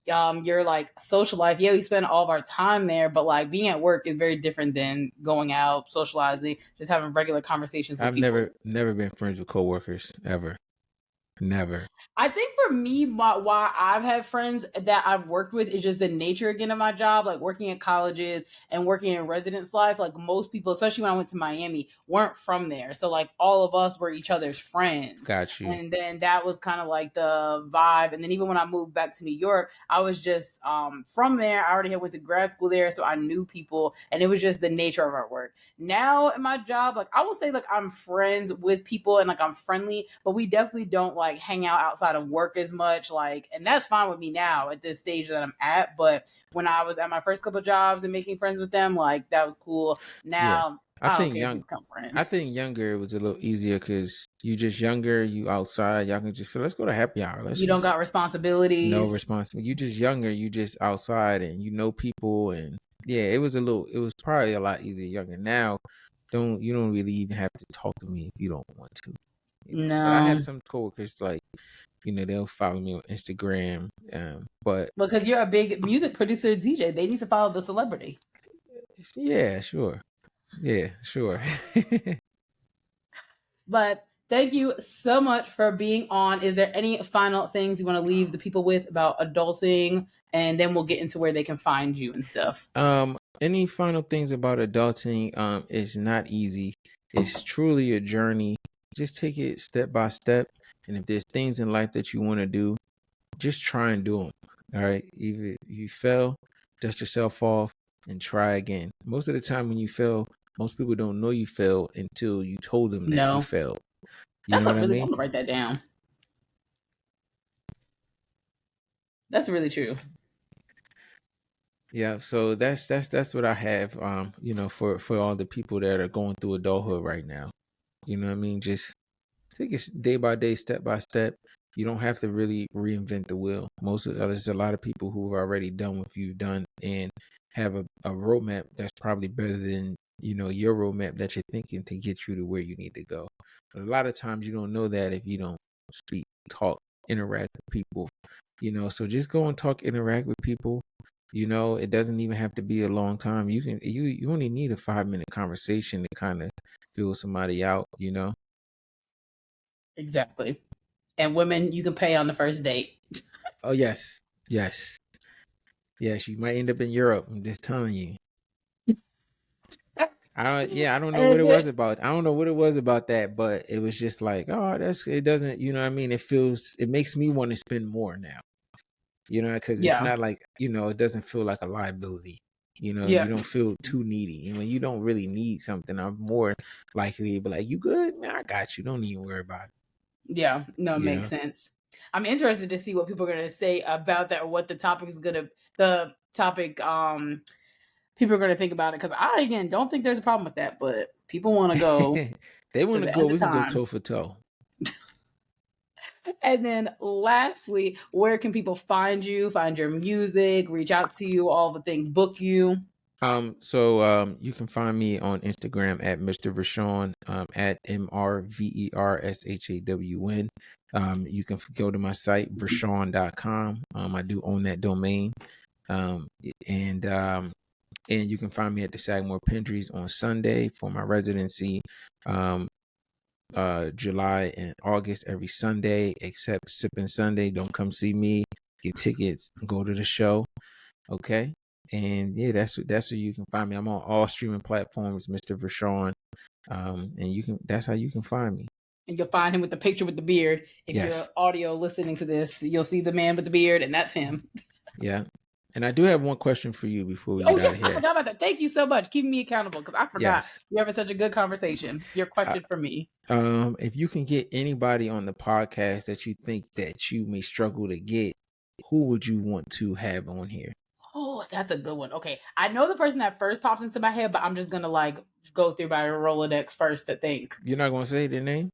your like social life. Yeah, we spend all of our time there, but like being at work is very different than going out, socializing, just having regular conversations with I've people. never been friends with coworkers ever. Never. I think for me, why I've had friends that I've worked with is just the nature again of my job, like working at colleges and working in residence life. Like most people, especially when I went to Miami, weren't from there. So like all of us were each other's friends. Got you. And then that was kind of like the vibe. And then even when I moved back to New York, I was just from there. I already had went to grad school there, so I knew people, and it was just the nature of our work. Now in my job, like I will say, like I'm friends with people and like I'm friendly, but we definitely don't like hang out outside of work as much. Like, and that's fine with me now at this stage that I'm at. But when I was at my first couple of jobs and making friends with them, like that was cool. Yeah. Now I I don't think care if we young become I friends. think younger was a little easier because you just younger, you outside, y'all can just say, let's go to happy hour. Let's You don't just got no responsibilities. responsibility. You just younger, you just outside and you know people and yeah, it was probably a lot easier younger. Now you don't really even have to talk to me if you don't want to. You know. But I have No, some coworkers like, they'll follow me on Instagram. But because you're a big music producer, DJ. They need to follow the celebrity. yeah, sure. Yeah, sure. But thank you so much for being on. Is there any final things you want to leave the people with about adulting? And then we'll get into where they can find you and stuff. Any final things about adulting? It's not easy. It's truly a journey. Just take it step by step. And if there's things in life that you want to do, just try and do them. All right. Even if you fail, dust yourself off and try again. Most of the time when you fail, most people don't know you failed until you told them that you No, failed. You that's know a what I really, I'm mean? gonna write that down. That's really true. Yeah. So that's what I have. For all the people that are going through adulthood right now. You know what I mean? Just take it day by day, step by step. You don't have to really reinvent the wheel. There's a lot of people who have already done what you've done and have a roadmap that's probably better than your roadmap that you're thinking to get you to where you need to go. But a lot of times you don't know that if you don't speak, talk, interact with people. So just go and talk, interact with people. It doesn't even have to be a long time. You only need a 5-minute conversation to kind of feel somebody out. Exactly. And women, you can pay on the first date. Oh yes, yes, yes. You might end up in Europe. I'm just telling you. I don't. Yeah, I don't know what And it then, was about. I don't know what it was about that, but it was just like, oh, that's. It doesn't. You know what I mean? It makes me want to spend more now. Because it's yeah, not like it doesn't feel like a liability. You yeah, don't feel too needy. And when you don't really need something, I'm more likely to be like, you good? Man, I got you. Don't even worry about it. yeah. No, it You makes know. sense. I'm interested to see what people are gonna say about that, or what the topic is gonna, the topic, people are gonna think about it. Because I again don't think there's a problem with that, but people want to go They to want to the go. end of We can go time. toe for toe. And then lastly, where can people find you, find your music, reach out to you, all the things, book you? So you can find me on Instagram at Mister Vershawn, at MrVershawn. You can go to my site, Vershawn.com. I do own that domain. Um, and um, and you can find me at the Sagamore Pendries on Sunday for my residency. July and August every Sunday, except Sipping Sunday. Don't come see me. Get tickets, go to the show. Okay. And yeah, that's where you can find me. I'm on all streaming platforms, Mister Vershawn. And that's how you can find me. And you'll find him with the picture with the beard. If you're Yes. audio listening to this, you'll see the man with the beard, and that's him. Yeah. And I do have one question for you before we Oh get out yes, of I here. forgot about that. Thank you so much, keeping me accountable, because I forgot. Yes. You're having such a good conversation. Your I, question for me. if you can get anybody on the podcast that you think that you may struggle to get, who would you want to have on here? Oh, that's a good one. Okay, I know the person that first popped into my head, but I'm just gonna like go through my Rolodex first to think. You're not gonna say their name?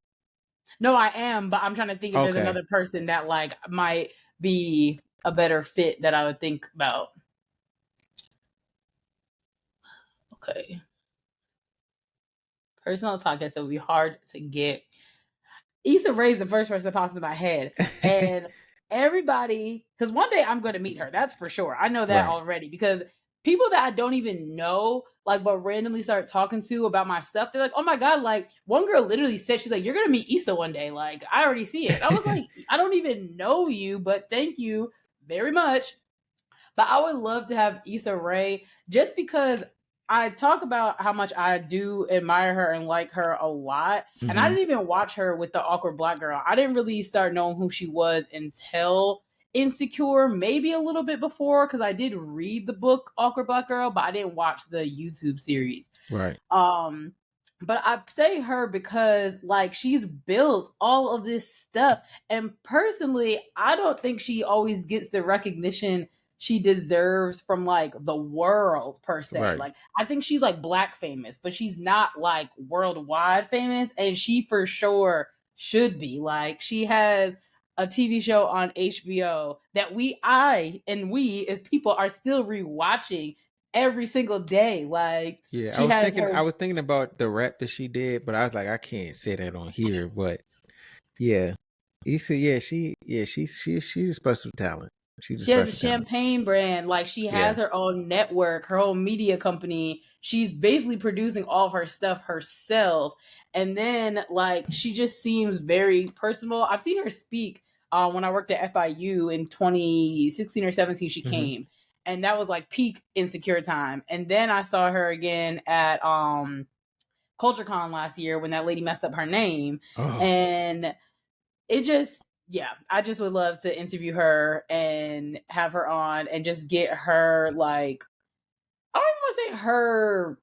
No, I am, but I'm trying to think if there's Okay. another person that like might be a better fit that I would think about. Okay, person on the podcast that would be hard to get. Issa Rae is the first person that pops into my head, and everybody, because one day I'm going to meet her. That's for sure. I know that Right. already because people that I don't even know, like, but randomly start talking to about my stuff, they're like, oh my God, like, one girl literally said, she's like, you're going to meet Issa one day. Like, I already see it. I was like, I don't even know you, but thank you very much. But I would love to have Issa Rae just because I talk about how much I do admire her and like her a lot. And I Hmm. didn't even watch her with the awkward black girl. I didn't really start knowing who she was until Insecure, maybe a little bit before, because I did read the book Awkward Black Girl, but I didn't watch the YouTube series. Right. Um, but I say her because like she's built all of this stuff. And personally, I don't think she always gets the recognition she deserves from like the world per se. Right. Like I think she's like black famous, but she's not like worldwide famous. And she for sure should be. Like she has a TV show on HBO that we as people are still rewatching every single day. Like Yeah. she has I her was thinking about the rap that she did, but I was like, I can't say that on here. But yeah, Issa, she's a special talent. She's a she has a special talent. champagne brand, like she has Yeah. her own network, her own media company. She's basically producing all of her stuff herself. And then like she just seems very personable. I've seen her speak when I worked at FIU in 2016 or 17 she Hmm. came. And that was like peak Insecure time. And then I saw her again at CultureCon last year when that lady messed up her name. Oh, And it just, yeah, I just would love to interview her and have her on and just get her like, I don't even want to say her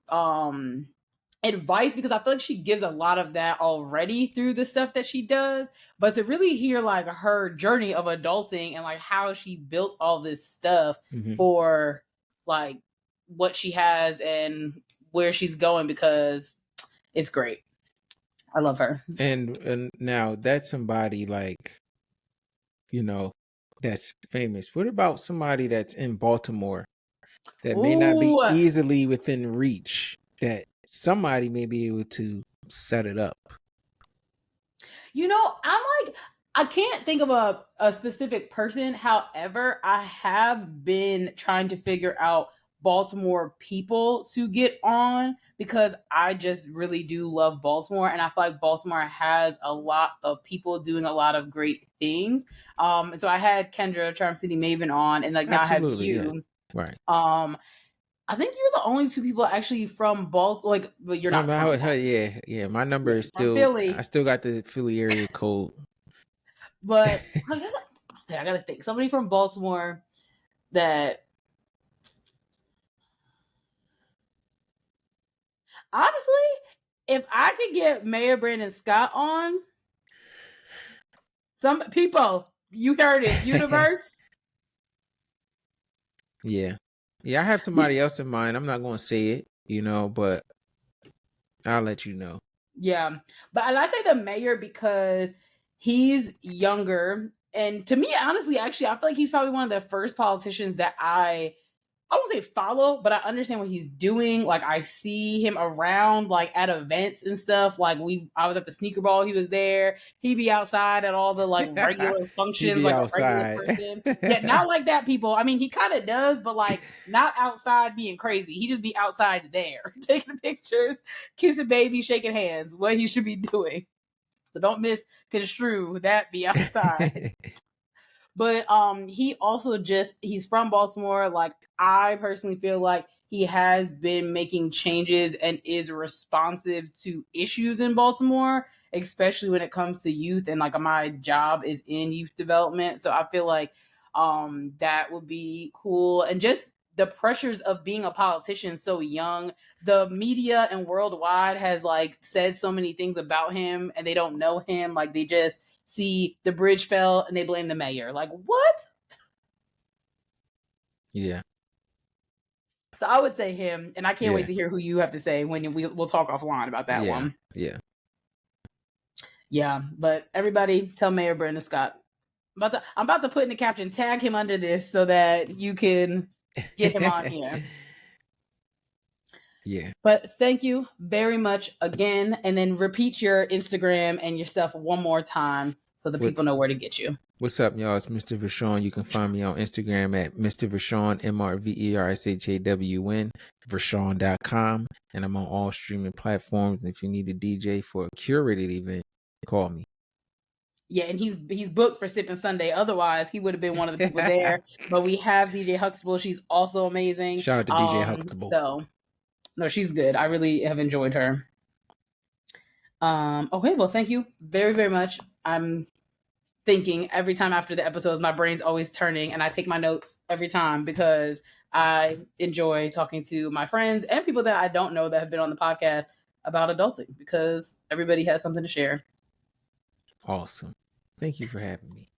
advice, because I feel like she gives a lot of that already through the stuff that she does, but to really hear like her journey of adulting and like how she built all this stuff hmm. for like what she has and where she's going, because it's great. I love her. And now that's somebody like, you know, that's famous. What about somebody that's in Baltimore that may not be Ooh, easily within reach, that somebody may be able to set it up? you know, I'm like, I can't think of a specific person. However, I have been trying to figure out Baltimore people to get on because I just really do love Baltimore. And I feel like Baltimore has a lot of people doing a lot of great things. So I had Kendra, Charm City Maven on, and like now I have Absolutely, yeah. you. Right. Um, I think you're the only two people actually from Baltimore. Like, but you're not from Baltimore. Yeah. My number Yeah, is you're from still. I Philly. still got the Philly area code. But I gotta think. Somebody from Baltimore that honestly, if I could get Mayor Brandon Scott on, some people, you heard it, universe. Yeah, yeah. I have somebody else in mind. I'm not going to say it, but I'll let you know. Yeah, but I say the mayor because he's younger, and to me, honestly, actually, I feel like he's probably one of the first politicians that I won't say follow, but I understand what he's doing. Like I see him around, like at events and stuff. Like I was at the sneaker ball. He was there. He be outside at all the like regular He functions, be like a regular outside. person. Yeah, not like that, people. I mean, he kind of does, but like not outside being crazy. He just be outside there, taking pictures, kissing babies, shaking hands. What he should be doing. So don't misconstrue that be outside. But he also just he's from Baltimore. Like I personally feel like he has been making changes and is responsive to issues in Baltimore, especially when it comes to youth, and like my job is in youth development. So I feel like that would be cool. And just the pressures of being a politician so young, the media and worldwide has like said so many things about him and they don't know him. Like they just see the bridge fell and they blame the mayor. Like, what? Yeah, So I would say him, and I can't wait yeah, to hear who you have to say when we'll talk offline about that yeah, one. yeah. Yeah, but everybody tell Mayor Brandon Scott. I'm about to put in the caption, tag him under this so that you can get him on here. Yeah. But thank you very much again, and then repeat your Instagram and your stuff one more time so the people know where to get you. What's up, y'all? It's Mister Vershawn. You can find me on Instagram at Mister Vershawn, MrVershawn, Vershawn.com. And I'm on all streaming platforms. And if you need a DJ for a curated event, call me. Yeah, and he's booked for Sipping Sunday. Otherwise, he would have been one of the people there. But we have DJ Huxtable. She's also amazing. Shout out to DJ Huxtable. So, no, she's good. I really have enjoyed her. Okay, well, thank you very, very much. I'm thinking every time after the episodes, my brain's always turning, and I take my notes every time because I enjoy talking to my friends and people that I don't know that have been on the podcast about adulting because everybody has something to share. Awesome. Thank you for having me.